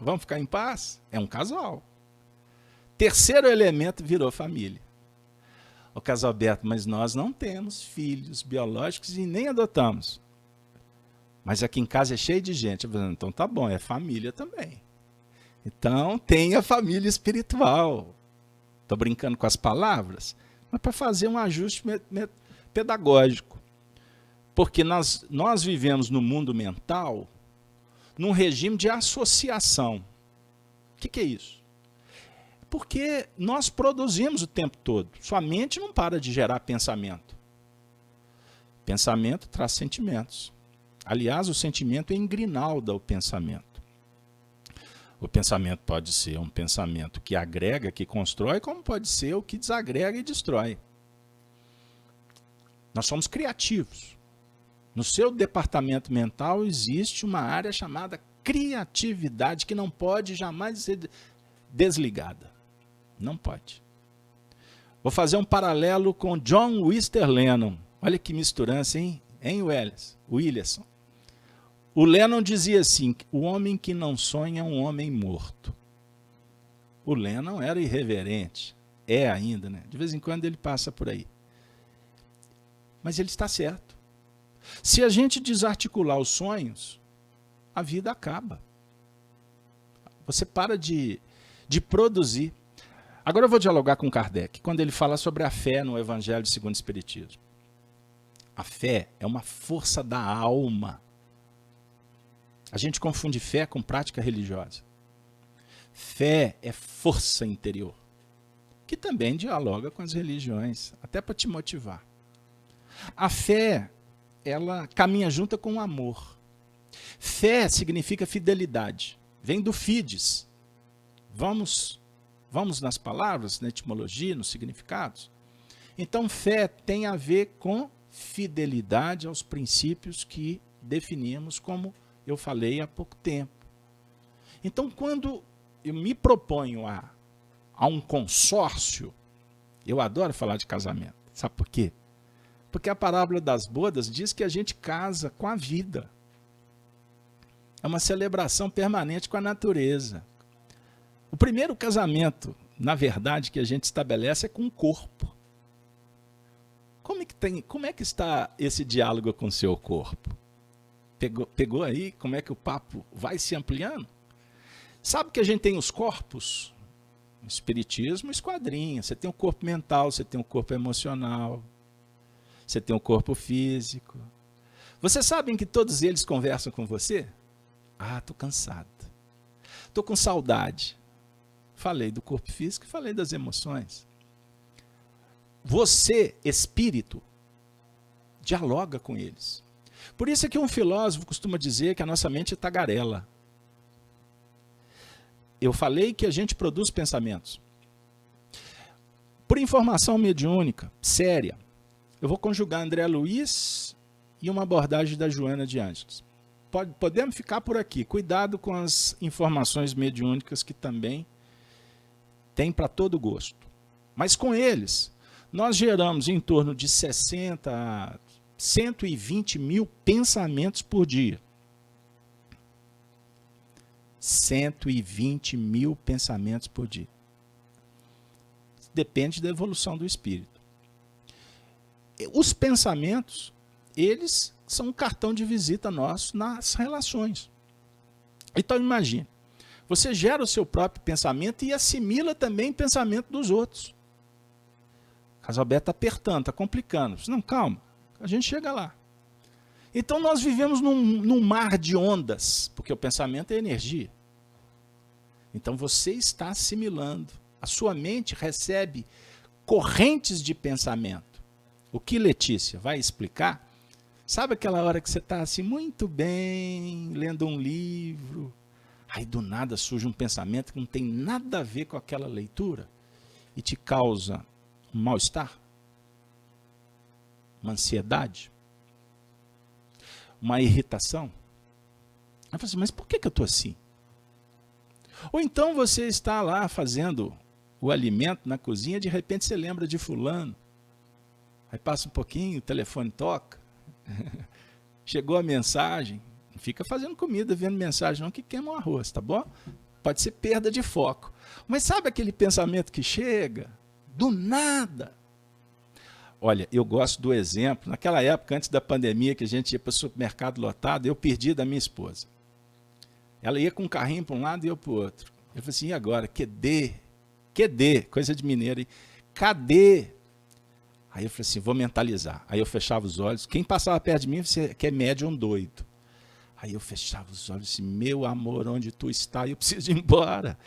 Vamos ficar em paz? É um casal. Terceiro elemento virou família. O Caso Aberto, mas nós não temos filhos biológicos e nem adotamos. Mas aqui em casa é cheio de gente. Então tá bom, é família também. Então tem a família espiritual. Estou brincando com as palavras, mas para fazer um ajuste pedagógico. Porque nós vivemos no mundo mental num regime de associação. O que é isso? Porque nós produzimos o tempo todo. Sua mente não para de gerar pensamento. Pensamento traz sentimentos. Aliás, o sentimento é engrinalda o pensamento. O pensamento pode ser um pensamento que agrega, que constrói, como pode ser o que desagrega e destrói. Nós somos criativos. No seu departamento mental existe uma área chamada criatividade que não pode jamais ser desligada. Não pode. Vou fazer um paralelo com John Wister Lennon. Olha que misturança, hein? Hein, Williamson? O Lennon dizia assim, o homem que não sonha é um homem morto. O Lennon era irreverente. É ainda, né? De vez em quando ele passa por aí. Mas ele está certo. Se a gente desarticular os sonhos, a vida acaba. Você para de produzir. Agora eu vou dialogar com Kardec, quando ele fala sobre a fé no Evangelho segundo o Espiritismo. A fé é uma força da alma. A gente confunde fé com prática religiosa. Fé é força interior, que também dialoga com as religiões, até para te motivar. A fé, ela caminha junto com o amor. Fé significa fidelidade. Vem do fides. Vamos nas palavras, na etimologia, nos significados? Então, fé tem a ver com fidelidade aos princípios que definimos, como eu falei há pouco tempo. Então, quando eu me proponho a um consórcio, eu adoro falar de casamento. Sabe por quê? Porque a parábola das bodas diz que a gente casa com a vida. É uma celebração permanente com a natureza. O primeiro casamento, na verdade, que a gente estabelece é com o corpo. Como é que está esse diálogo com o seu corpo? Pegou aí como é que o papo vai se ampliando? Sabe que a gente tem os corpos? O espiritismo esquadrinha. Você tem o corpo mental, você tem o corpo emocional, você tem o corpo físico. Vocês sabem que todos eles conversam com você? Ah, estou cansado. Estou com saudade. Falei do corpo físico e falei das emoções. Você, espírito, dialoga com eles. Por isso é que um filósofo costuma dizer que a nossa mente é tagarela. Eu falei que a gente produz pensamentos. Por informação mediúnica, séria, eu vou conjugar André Luiz e uma abordagem da Joana de Ângeles. Podemos ficar por aqui. Cuidado com as informações mediúnicas que também tem para todo gosto. Mas com eles, nós geramos em torno de 60 a 120 mil pensamentos por dia. 120 mil pensamentos por dia. Depende da evolução do espírito. Os pensamentos, eles são um cartão de visita nosso nas relações. Então imagine, você gera o seu próprio pensamento e assimila também o pensamento dos outros. Casalberto está apertando, está complicando. Não, calma, a gente chega lá. Então nós vivemos num mar de ondas, porque o pensamento é energia. Então você está assimilando. A sua mente recebe correntes de pensamento. O que Letícia vai explicar? Sabe aquela hora que você está assim muito bem, lendo um livro, aí do nada surge um pensamento que não tem nada a ver com aquela leitura e te causa um mal-estar, uma ansiedade, uma irritação. Aí você fala assim, mas por que eu estou assim? Ou então você está lá fazendo o alimento na cozinha, de repente você lembra de fulano, aí passa um pouquinho, o telefone toca, chegou a mensagem, não fica fazendo comida, vendo mensagem não, que queima o arroz, tá bom? Pode ser perda de foco. Mas sabe aquele pensamento que chega, do nada? Olha, eu gosto do exemplo, naquela época, antes da pandemia, que a gente ia para o supermercado lotado, eu perdi da minha esposa. Ela ia com um carrinho para um lado e eu para o outro. Eu falei assim, e agora? QD, coisa de mineiro. Cadê? Aí eu falei assim, vou mentalizar. Aí eu fechava os olhos. Quem passava perto de mim, você que é médium doido. Aí eu fechava os olhos assim, meu amor, onde tu está? Eu preciso ir embora.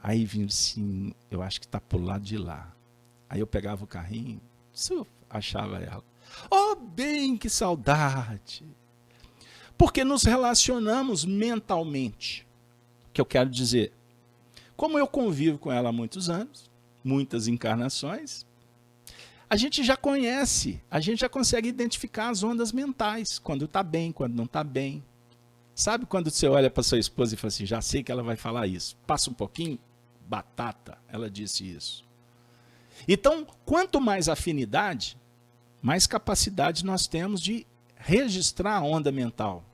Aí vinha assim, eu acho que está para o lado de lá. Aí eu pegava o carrinho, achava ela. Oh, bem, que saudade! Porque nos relacionamos mentalmente. O que eu quero dizer? Como eu convivo com ela há muitos anos, muitas encarnações, a gente já conhece, a gente já consegue identificar as ondas mentais, quando está bem, quando não está bem. Sabe quando você olha para sua esposa e fala assim, já sei que ela vai falar isso. Passa um pouquinho, batata, ela disse isso. Então, quanto mais afinidade, mais capacidade nós temos de registrar a onda mental.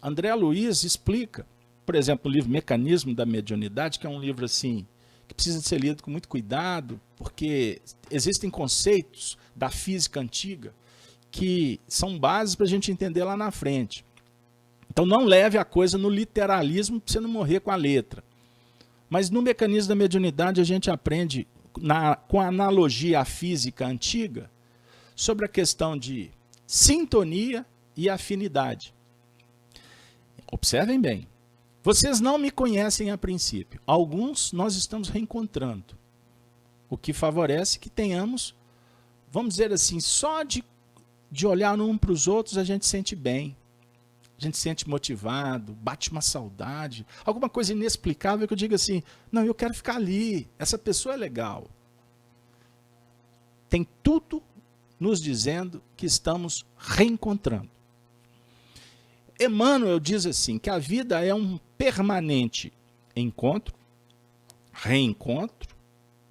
André Luiz explica, por exemplo, o livro Mecanismo da Mediunidade, que é um livro assim, que precisa ser lido com muito cuidado, porque existem conceitos da física antiga que são bases para a gente entender lá na frente. Então não leve a coisa no literalismo para você não morrer com a letra. Mas no Mecanismo da Mediunidade a gente aprende, com a analogia à física antiga, sobre a questão de sintonia e afinidade. Observem bem. Vocês não me conhecem a princípio. Alguns nós estamos reencontrando. O que favorece que tenhamos, vamos dizer assim, só de olhar um para os outros a gente sente bem. A gente se sente motivado, bate uma saudade. Alguma coisa inexplicável que eu diga assim, não, eu quero ficar ali. Essa pessoa é legal. Tem tudo nos dizendo que estamos reencontrando. Emmanuel diz assim, que a vida é um permanente encontro, reencontro,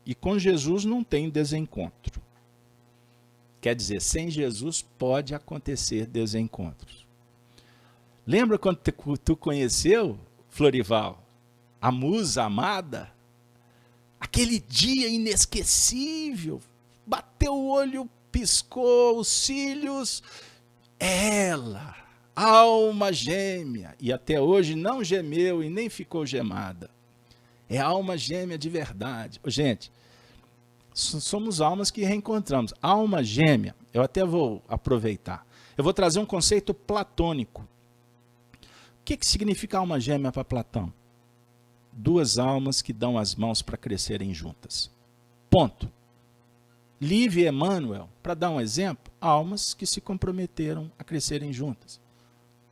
e com Jesus não tem desencontro. Quer dizer, sem Jesus pode acontecer desencontros. Lembra quando tu conheceu, Florival, a musa amada? Aquele dia inesquecível, bateu o olho, piscou os cílios, ela, Alma gêmea. E até hoje não gemeu e nem ficou gemada. É alma gêmea de verdade. Gente, somos almas que reencontramos. Alma gêmea, eu até vou aproveitar. Eu vou trazer um conceito platônico. O que significa alma gêmea para Platão? Duas almas que dão as mãos para crescerem juntas. Ponto. Lívia e Emmanuel, para dar um exemplo, almas que se comprometeram a crescerem juntas.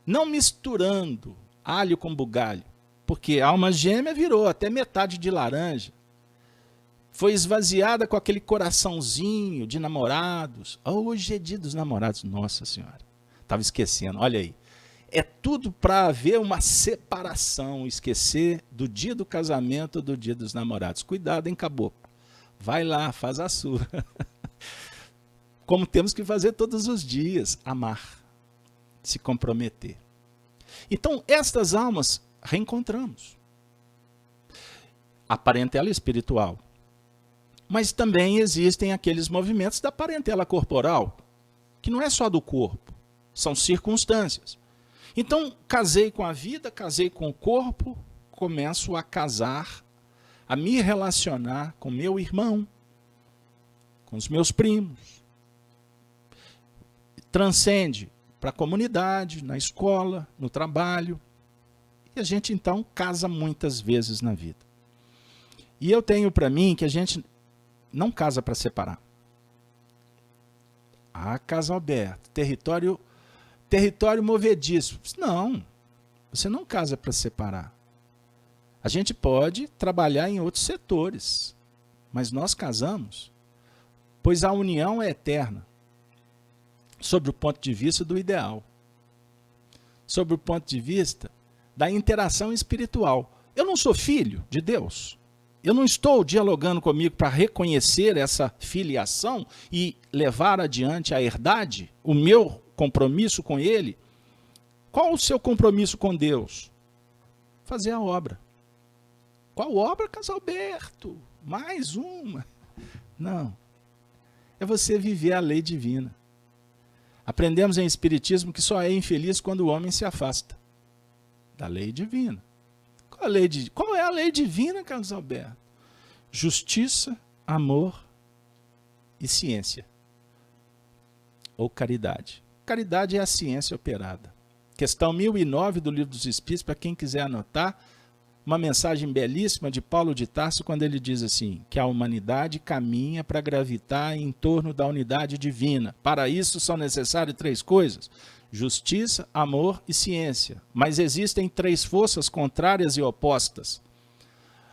Não misturando alho com bugalho, porque a alma gêmea virou até metade de laranja. Foi esvaziada com aquele coraçãozinho de namorados. Hoje é dia dos namorados, nossa senhora. Estava esquecendo, olha aí. É tudo para haver uma separação, esquecer do dia do casamento, do dia dos namorados. Cuidado, hein, caboclo. Vai lá, faz a sua. Como temos que fazer todos os dias, amar, se comprometer. Então, estas almas reencontramos. A parentela espiritual. Mas também existem aqueles movimentos da parentela corporal, que não é só do corpo, são circunstâncias. Então, casei com a vida, casei com o corpo, começo a casar, a me relacionar com meu irmão, com os meus primos. Transcende para a comunidade, na escola, no trabalho. E a gente, então, casa muitas vezes na vida. E eu tenho para mim que a gente não casa para separar. Casa Alberto, território movediço. Não, você não casa para separar. A gente pode trabalhar em outros setores, mas nós casamos, pois a união é eterna, sob o ponto de vista do ideal, sob o ponto de vista da interação espiritual. Eu não sou filho de Deus. Eu não estou dialogando comigo para reconhecer essa filiação e levar adiante a herdade, o meu compromisso com Ele. Qual o seu compromisso com Deus? Fazer a obra. Qual obra, Casalberto? Mais uma? Não. É você viver a lei divina. Aprendemos em Espiritismo que só é infeliz quando o homem se afasta da lei divina. Qual é a lei divina, Carlos Alberto? Justiça, amor e ciência. Ou caridade. Caridade é a ciência operada. Questão 1009 do Livro dos Espíritos, para quem quiser anotar, uma mensagem belíssima de Paulo de Tarso, quando ele diz assim, que a humanidade caminha para gravitar em torno da unidade divina. Para isso são necessárias 3 coisas: justiça, amor e ciência. Mas existem 3 forças contrárias e opostas: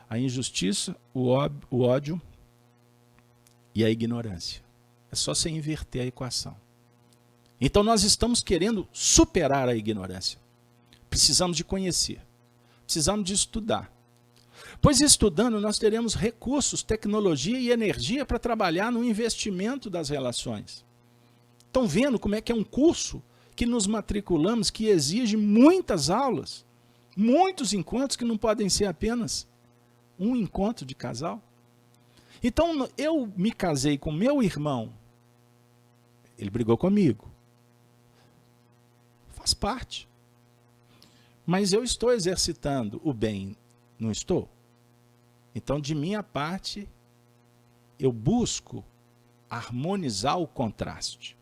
a injustiça, o ódio e a ignorância. É só você inverter a equação. Então nós estamos querendo superar a ignorância. Precisamos de conhecer. Precisamos de estudar. Pois estudando nós teremos recursos, tecnologia e energia para trabalhar no investimento das relações. Estão vendo como é que é um curso que nos matriculamos, que exige muitas aulas, muitos encontros que não podem ser apenas um encontro de casal? Então eu me casei com meu irmão, ele brigou comigo, faz parte. Mas eu estou exercitando o bem, não estou? Então, de minha parte, eu busco harmonizar o contraste.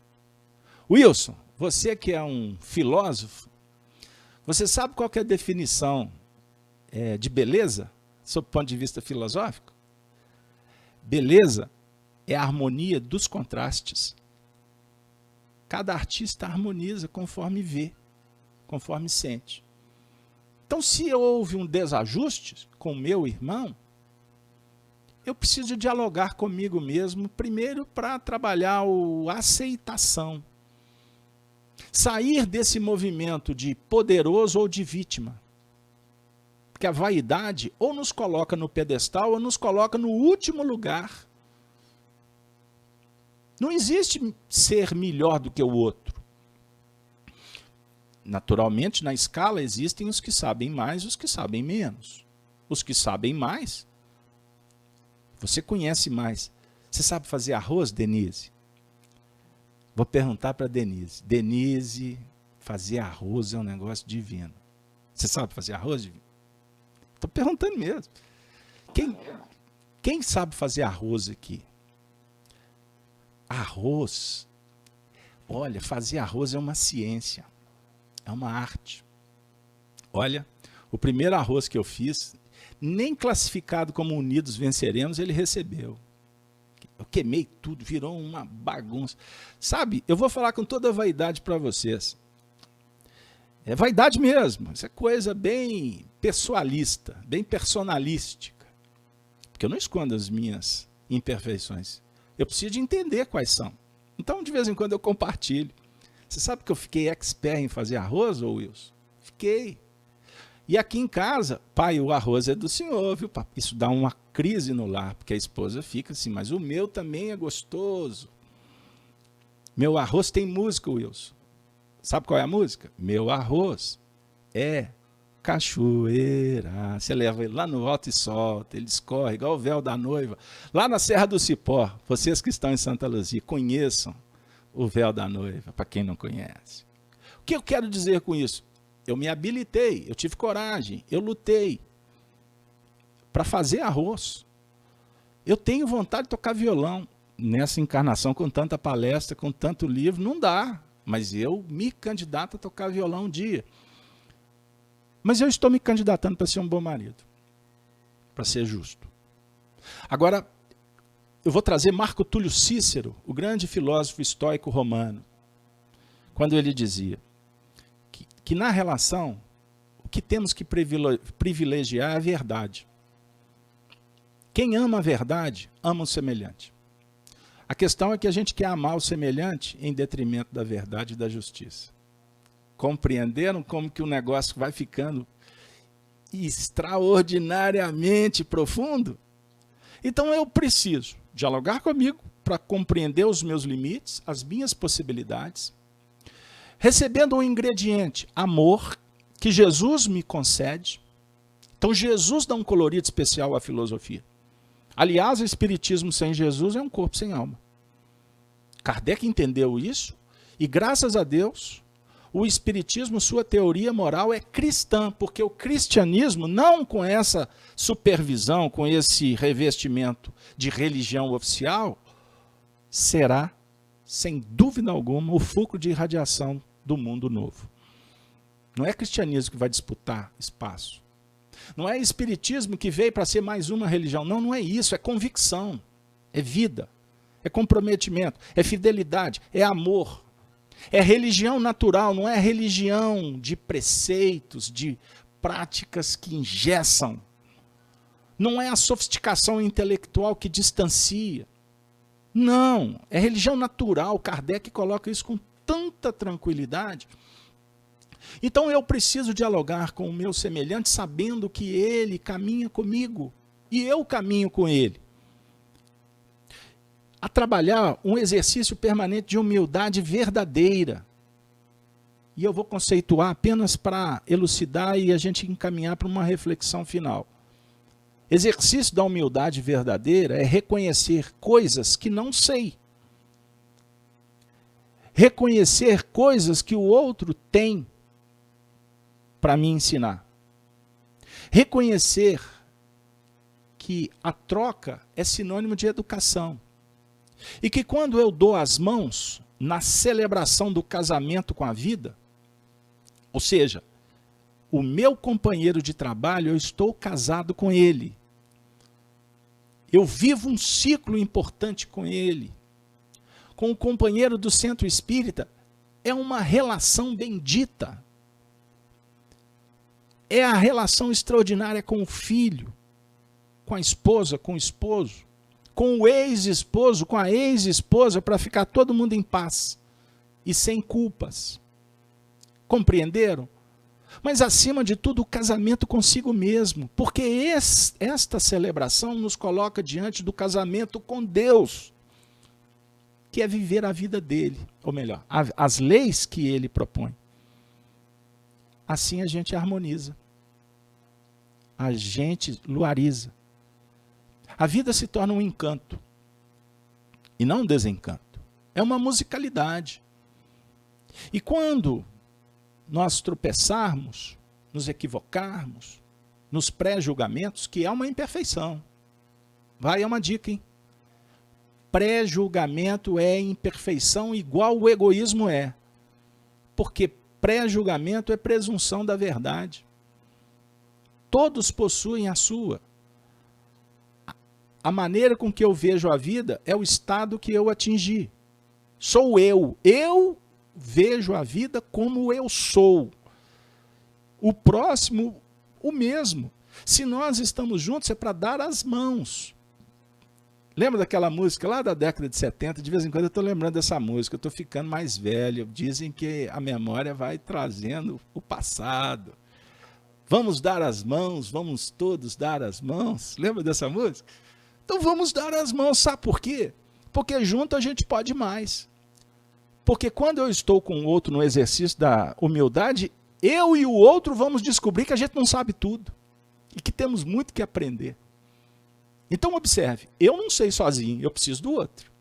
Wilson, você que é um filósofo, você sabe qual que é a definição de beleza, sob o ponto de vista filosófico? Beleza é a harmonia dos contrastes. Cada artista harmoniza conforme vê, conforme sente. Então, se houve um desajuste com o meu irmão, eu preciso dialogar comigo mesmo, primeiro para trabalhar a aceitação. Sair desse movimento de poderoso ou de vítima. Porque a vaidade ou nos coloca no pedestal ou nos coloca no último lugar. Não existe ser melhor do que o outro. Naturalmente, na escala existem os que sabem mais e os que sabem menos. Os que sabem mais, você conhece mais. Você sabe fazer arroz, Denise? Vou perguntar para Denise. Denise, fazer arroz é um negócio divino. Você sabe fazer arroz divino? Estou perguntando mesmo. Quem sabe fazer arroz aqui? Arroz. Olha, fazer arroz é uma ciência. É uma arte. Olha, o primeiro arroz que eu fiz, nem classificado como Unidos Venceremos, ele recebeu. Eu queimei tudo, virou uma bagunça. Sabe, eu vou falar com toda a vaidade para vocês. É vaidade mesmo. Isso é coisa bem pessoalista, bem personalística. Porque eu não escondo as minhas imperfeições. Eu preciso de entender quais são. Então, de vez em quando, eu compartilho. Você sabe que eu fiquei expert em fazer arroz, ô Wilson? Fiquei. E aqui em casa, pai, o arroz é do senhor, viu, papai? Isso dá uma crise no lar, porque a esposa fica assim, mas o meu também é gostoso. Meu arroz tem música, Wilson. Sabe qual é a música? Meu arroz é cachoeira. Você leva ele lá no alto e solta, ele escorre igual o véu da noiva. Lá na Serra do Cipó, vocês que estão em Santa Luzia, conheçam o véu da noiva, para quem não conhece. O que eu quero dizer com isso? Eu me habilitei, eu tive coragem, eu lutei para fazer arroz. Eu tenho vontade de tocar violão. Nessa encarnação, com tanta palestra, com tanto livro, não dá. Mas eu me candidato a tocar violão um dia. Mas eu estou me candidatando para ser um bom marido. Para ser justo. Agora, eu vou trazer Marco Túlio Cícero, o grande filósofo estoico romano. Quando ele dizia que na relação, o que temos que privilegiar é a verdade. Quem ama a verdade, ama o semelhante. A questão é que a gente quer amar o semelhante em detrimento da verdade e da justiça. Compreenderam como que o negócio vai ficando extraordinariamente profundo? Então eu preciso dialogar comigo para compreender os meus limites, as minhas possibilidades, recebendo um ingrediente, amor, que Jesus me concede. Então Jesus dá um colorido especial à filosofia. Aliás, o espiritismo sem Jesus é um corpo sem alma. Kardec entendeu isso e, graças a Deus, o espiritismo, sua teoria moral é cristã, porque o cristianismo, não com essa supervisão, com esse revestimento de religião oficial, será, sem dúvida alguma, o fulcro de irradiação do mundo novo. Não é cristianismo que vai disputar espaço. Não é espiritismo que veio para ser mais uma religião. Não, não é isso. É convicção, é vida, é comprometimento, é fidelidade, é amor. É religião natural, não é religião de preceitos, de práticas que engessam. Não é a sofisticação intelectual que distancia. Não, é religião natural. Kardec coloca isso com tanta tranquilidade. Então eu preciso dialogar com o meu semelhante sabendo que ele caminha comigo e eu caminho com ele. A trabalhar um exercício permanente de humildade verdadeira. E eu vou conceituar apenas para elucidar e a gente encaminhar para uma reflexão final. Exercício da humildade verdadeira é reconhecer coisas que não sei. Reconhecer coisas que o outro tem para me ensinar. Reconhecer que a troca é sinônimo de educação. E que quando eu dou as mãos na celebração do casamento com a vida, ou seja, o meu companheiro de trabalho, eu estou casado com ele. Eu vivo um ciclo importante com ele. Com o companheiro do centro espírita, é uma relação bendita. É a relação extraordinária com o filho, com a esposa, com o esposo, com o ex-esposo, com a ex-esposa, para ficar todo mundo em paz e sem culpas. Compreenderam? Mas, acima de tudo, o casamento consigo mesmo, porque esta celebração nos coloca diante do casamento com Deus, que é viver a vida dele, ou melhor, as leis que ele propõe. Assim a gente harmoniza, a gente luariza. A vida se torna um encanto, e não um desencanto. É uma musicalidade. E quando nós tropeçarmos, nos equivocarmos, nos pré-julgamentos, que é uma imperfeição. Vai, é uma dica, hein? Pré-julgamento é imperfeição igual o egoísmo é. Porque pré-julgamento é presunção da verdade. Todos possuem a sua. A maneira com que eu vejo a vida é o estado que eu atingi. Sou eu. Eu vejo a vida como eu sou. O próximo, o mesmo. Se nós estamos juntos, é para dar as mãos. Lembra daquela música lá da década de 70? De vez em quando eu estou lembrando dessa música, eu estou ficando mais velho. Dizem que a memória vai trazendo o passado. Vamos dar as mãos, vamos todos dar as mãos. Lembra dessa música? Então vamos dar as mãos, sabe por quê? Porque junto a gente pode mais. Porque quando eu estou com o outro no exercício da humildade, eu e o outro vamos descobrir que a gente não sabe tudo. E que temos muito que aprender. Então observe, eu não sei sozinho, eu preciso do outro.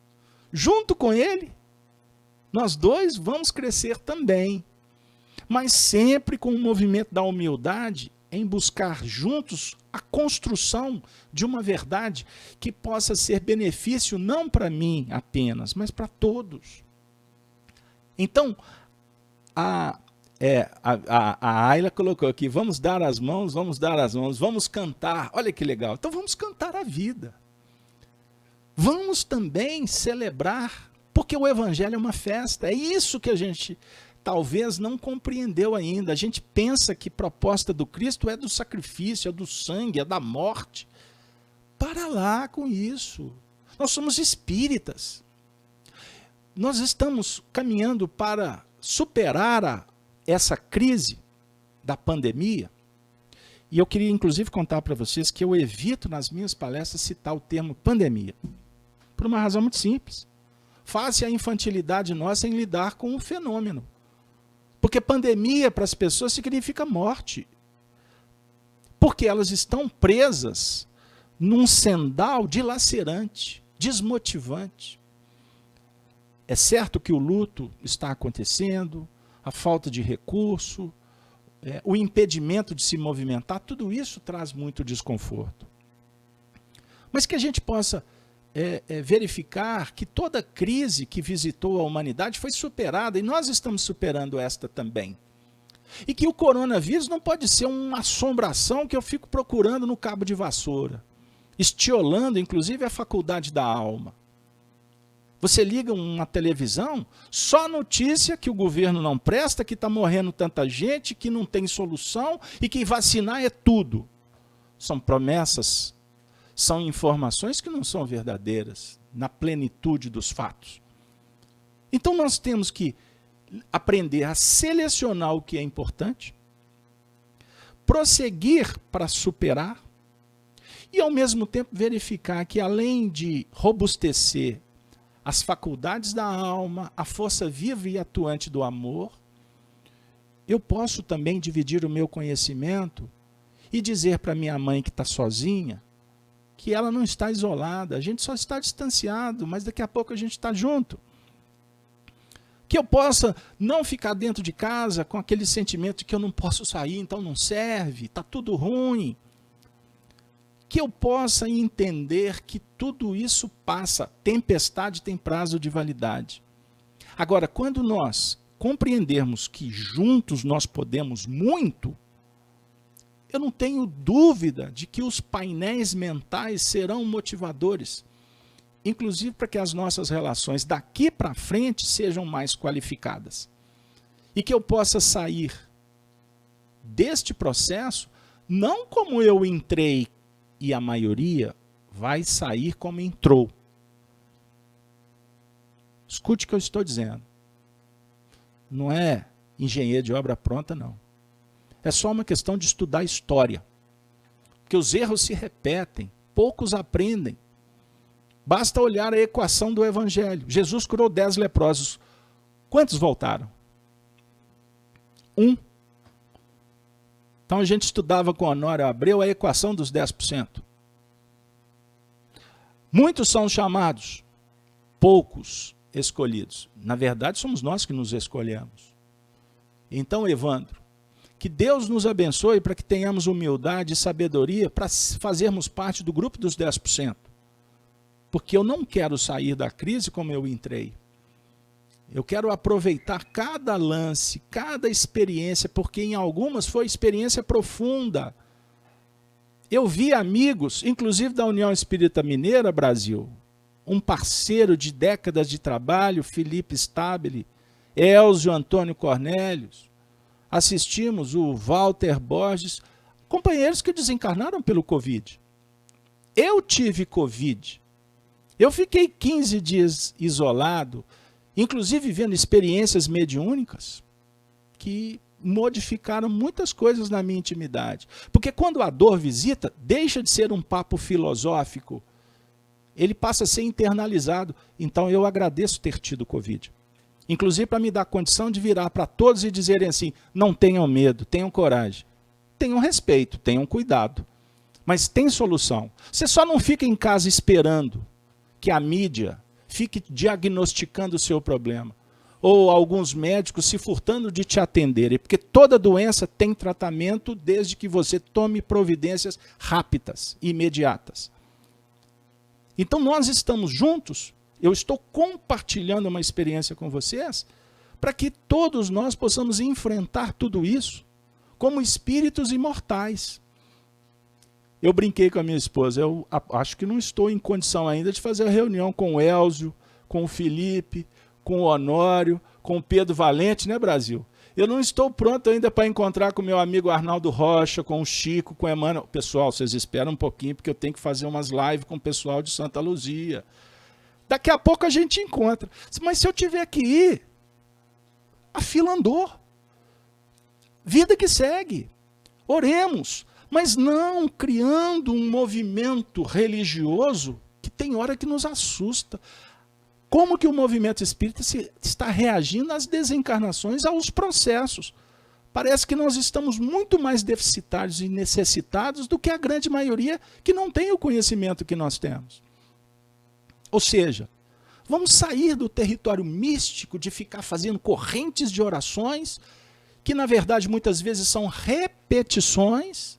Junto com ele, nós dois vamos crescer também. Mas sempre com o movimento da humildade em buscar juntos a construção de uma verdade que possa ser benefício não para mim apenas, mas para todos. Então, a Ayla colocou aqui, vamos dar as mãos, vamos cantar. Olha que legal. Então vamos cantar a vida. Vamos também celebrar, porque o Evangelho é uma festa. É isso que a gente talvez não compreendeu ainda. A gente pensa que a proposta do Cristo é do sacrifício, é do sangue, é da morte. Para lá com isso. Nós somos espíritas. Nós estamos caminhando para superar essa crise da pandemia. E eu queria inclusive contar para vocês que eu evito nas minhas palestras citar o termo pandemia. Por uma razão muito simples. Face a infantilidade nossa em lidar com o fenômeno. Porque pandemia para as pessoas significa morte. Porque elas estão presas num sendal dilacerante, desmotivante. É certo que o luto está acontecendo, a falta de recurso, o impedimento de se movimentar, tudo isso traz muito desconforto. Mas que a gente possa verificar que toda crise que visitou a humanidade foi superada e nós estamos superando esta também. E que o coronavírus não pode ser uma assombração que eu fico procurando no cabo de vassoura, estiolando inclusive a faculdade da alma. Você liga uma televisão, só notícia que o governo não presta, que está morrendo tanta gente, que não tem solução e que vacinar é tudo. São promessas, são informações que não são verdadeiras, na plenitude dos fatos. Então nós temos que aprender a selecionar o que é importante, prosseguir para superar e ao mesmo tempo verificar que além de robustecer as faculdades da alma, a força viva e atuante do amor, eu posso também dividir o meu conhecimento e dizer para minha mãe que está sozinha, que ela não está isolada, a gente só está distanciado, mas daqui a pouco a gente está junto. Que eu possa não ficar dentro de casa com aquele sentimento de que eu não posso sair, então não serve, está tudo ruim. Que eu possa entender que tudo isso passa, tempestade tem prazo de validade. Agora, quando nós compreendermos que juntos nós podemos muito, eu não tenho dúvida de que os painéis mentais serão motivadores, inclusive para que as nossas relações daqui para frente sejam mais qualificadas. E que eu possa sair deste processo, não como eu entrei, e a maioria vai sair como entrou. Escute o que eu estou dizendo. Não é engenheiro de obra pronta, não. É só uma questão de estudar história. Porque os erros se repetem, poucos aprendem. Basta olhar a equação do Evangelho. Jesus curou 10 leprosos. Quantos voltaram? 1. Então a gente estudava com Honório Abreu a equação dos 10%. Muitos são chamados, poucos escolhidos. Na verdade, somos nós que nos escolhemos. Então, Evandro, que Deus nos abençoe para que tenhamos humildade e sabedoria para fazermos parte do grupo dos 10%. Porque eu não quero sair da crise como eu entrei. Eu quero aproveitar cada lance, cada experiência, porque em algumas foi experiência profunda. Eu vi amigos, inclusive da União Espírita Mineira Brasil, um parceiro de décadas de trabalho, Felipe Stabile, Elzio Antônio Cornélios, assistimos o Walter Borges, companheiros que desencarnaram pelo Covid. Eu tive Covid. Eu fiquei 15 dias isolado, inclusive vivendo experiências mediúnicas que modificaram muitas coisas na minha intimidade. Porque quando a dor visita, deixa de ser um papo filosófico, ele passa a ser internalizado. Então eu agradeço ter tido Covid. Inclusive para me dar condição de virar para todos e dizerem assim, não tenham medo, tenham coragem. Tenham respeito, tenham cuidado. Mas tem solução. Você só não fica em casa esperando que a mídia fique diagnosticando o seu problema. Ou alguns médicos se furtando de te atenderem. Porque toda doença tem tratamento desde que você tome providências rápidas, imediatas. Então nós estamos juntos, eu estou compartilhando uma experiência com vocês, para que todos nós possamos enfrentar tudo isso como espíritos imortais. Eu brinquei com a minha esposa, eu acho que não estou em condição ainda de fazer a reunião com o Elzio, com o Felipe, com o Honório, com o Pedro Valente, né, Brasil? Eu não estou pronto ainda para encontrar com o meu amigo Arnaldo Rocha, com o Chico, com o Emmanuel. Pessoal, vocês esperam um pouquinho, porque eu tenho que fazer umas lives com o pessoal de Santa Luzia. Daqui a pouco a gente encontra. Mas se eu tiver que ir, a fila andou. Vida que segue. Oremos. Mas não criando um movimento religioso que tem hora que nos assusta. Como que o movimento espírita está reagindo às desencarnações, aos processos? Parece que nós estamos muito mais deficitários e necessitados do que a grande maioria que não tem o conhecimento que nós temos. Ou seja, vamos sair do território místico de ficar fazendo correntes de orações, que na verdade muitas vezes são repetições,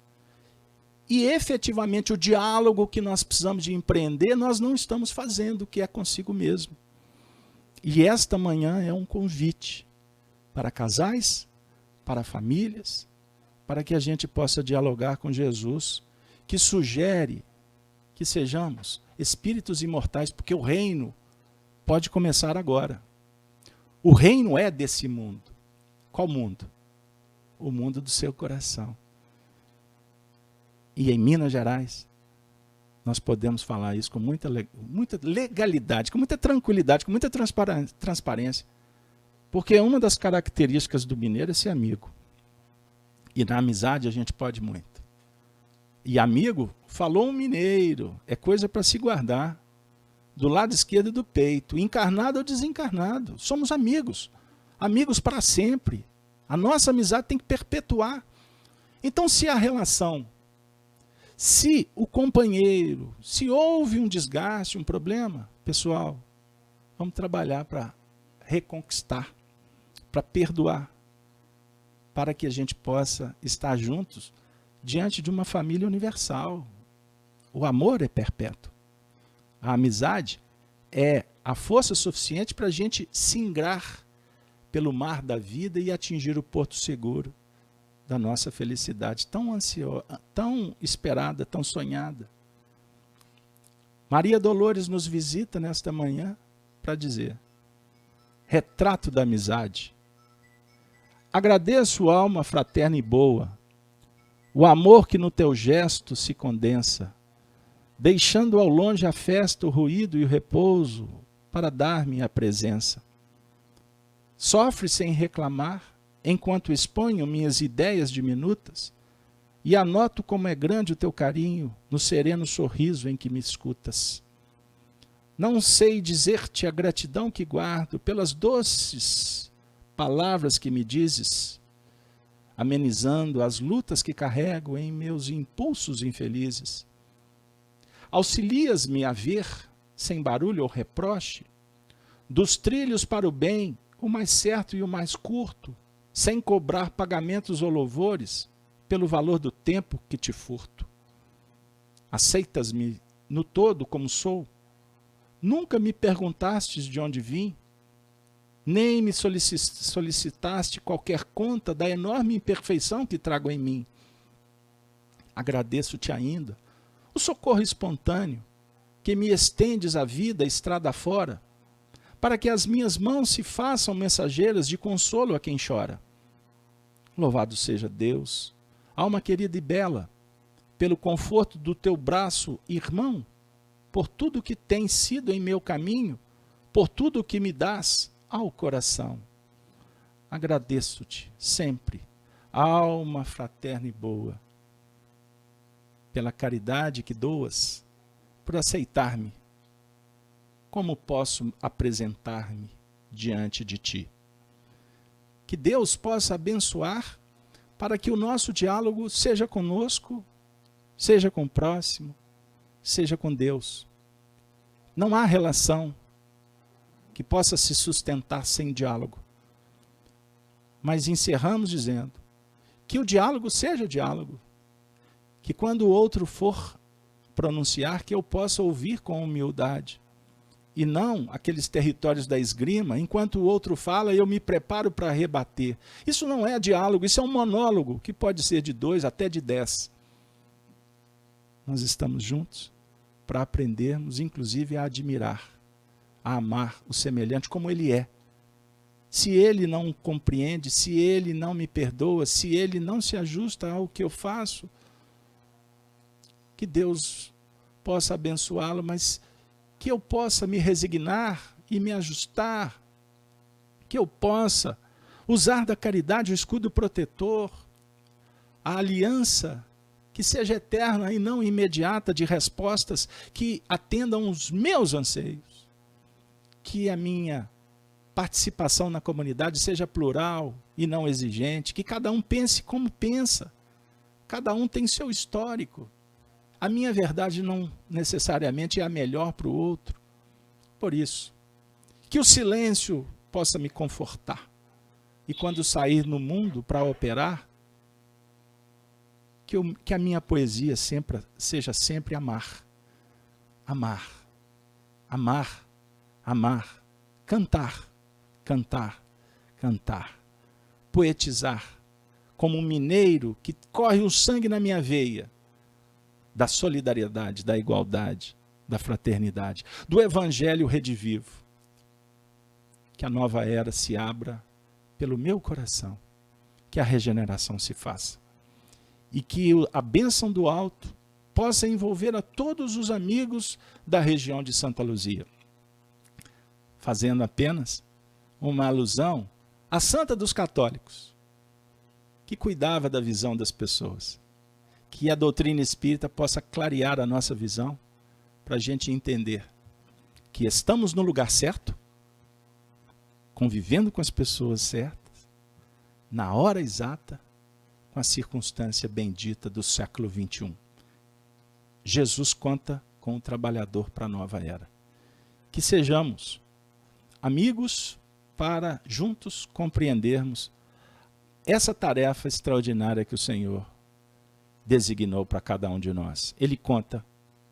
e efetivamente o diálogo que nós precisamos de empreender, nós não estamos fazendo, que é consigo mesmo. E esta manhã é um convite para casais, para famílias, para que a gente possa dialogar com Jesus, que sugere que sejamos espíritos imortais, porque o reino pode começar agora. O reino é desse mundo. Qual mundo? O mundo do seu coração. E em Minas Gerais, nós podemos falar isso com muita legalidade, com muita tranquilidade, com muita transparência. Porque uma das características do mineiro é ser amigo. E na amizade a gente pode muito. E amigo, falou um mineiro, é coisa para se guardar. Do lado esquerdo do peito, encarnado ou desencarnado. Somos amigos. Amigos para sempre. A nossa amizade tem que perpetuar. Então, se a relação, se o companheiro, se houve um desgaste, um problema, pessoal, vamos trabalhar para reconquistar, para perdoar, para que a gente possa estar juntos diante de uma família universal. O amor é perpétuo. A amizade é a força suficiente para a gente singrar pelo mar da vida e atingir o porto seguro da nossa felicidade, tão ansiosa, tão esperada, tão sonhada. Maria Dolores nos visita nesta manhã para dizer: retrato da amizade. Agradeço, alma fraterna e boa, o amor que no teu gesto se condensa, deixando ao longe a festa, o ruído e o repouso, para dar-me a presença. Sofre sem reclamar, enquanto exponho minhas ideias diminutas, e anoto como é grande o teu carinho no sereno sorriso em que me escutas. Não sei dizer-te a gratidão que guardo pelas doces palavras que me dizes, amenizando as lutas que carrego em meus impulsos infelizes. Auxilias-me a ver, sem barulho ou reproche, dos trilhos para o bem, o mais certo e o mais curto, sem cobrar pagamentos ou louvores pelo valor do tempo que te furto. Aceitas-me no todo como sou. Nunca me perguntastes de onde vim, nem me solicitaste qualquer conta da enorme imperfeição que trago em mim. Agradeço-te ainda o socorro espontâneo que me estendes a vida estrada fora, para que as minhas mãos se façam mensageiras de consolo a quem chora. Louvado seja Deus, alma querida e bela, pelo conforto do teu braço, irmão, por tudo que tem sido em meu caminho, por tudo que me dás ao coração. Agradeço-te sempre, alma fraterna e boa, pela caridade que doas, por aceitar-me. Como posso apresentar-me diante de ti? Que Deus possa abençoar para que o nosso diálogo seja conosco, seja com o próximo, seja com Deus. Não há relação que possa se sustentar sem diálogo. Mas encerramos dizendo que o diálogo seja diálogo, que quando o outro for pronunciar, que eu possa ouvir com humildade, e não aqueles territórios da esgrima, enquanto o outro fala, eu me preparo para rebater. Isso não é diálogo, isso é um monólogo, que pode ser de 2 até de 10. Nós estamos juntos para aprendermos, inclusive, a admirar, a amar o semelhante como ele é. Se ele não compreende, se ele não me perdoa, se ele não se ajusta ao que eu faço, que Deus possa abençoá-lo, mas que eu possa me resignar e me ajustar, que eu possa usar da caridade o escudo protetor, a aliança que seja eterna e não imediata de respostas que atendam os meus anseios, que a minha participação na comunidade seja plural e não exigente, que cada um pense como pensa, cada um tem seu histórico. A minha verdade não necessariamente é a melhor para o outro. Por isso, que o silêncio possa me confortar. E quando sair no mundo para operar, que a minha poesia seja sempre amar. Amar. Amar. Amar. Cantar. Cantar. Cantar. Poetizar. Como um mineiro que corre o sangue na minha veia. Da solidariedade, da igualdade, da fraternidade, do evangelho redivivo. Que a nova era se abra pelo meu coração, que a regeneração se faça. E que a bênção do alto possa envolver a todos os amigos da região de Santa Luzia. Fazendo apenas uma alusão à Santa dos Católicos, que cuidava da visão das pessoas. Que a doutrina espírita possa clarear a nossa visão para a gente entender que estamos no lugar certo, convivendo com as pessoas certas, na hora exata, com a circunstância bendita do século 21. Jesus conta com o trabalhador para a nova era. Que sejamos amigos para juntos compreendermos essa tarefa extraordinária que o Senhor designou para cada um de nós. Ele conta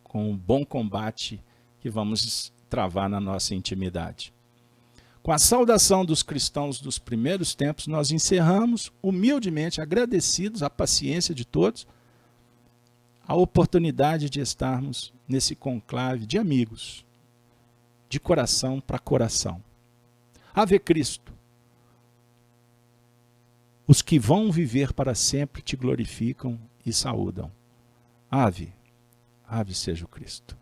com um bom combate que vamos travar na nossa intimidade. Com a saudação dos cristãos dos primeiros tempos, nós encerramos, humildemente agradecidos à paciência de todos, a oportunidade de estarmos nesse conclave de amigos, de coração para coração. Ave Cristo, os que vão viver para sempre te glorificam e saúdam. Ave, ave seja o Cristo.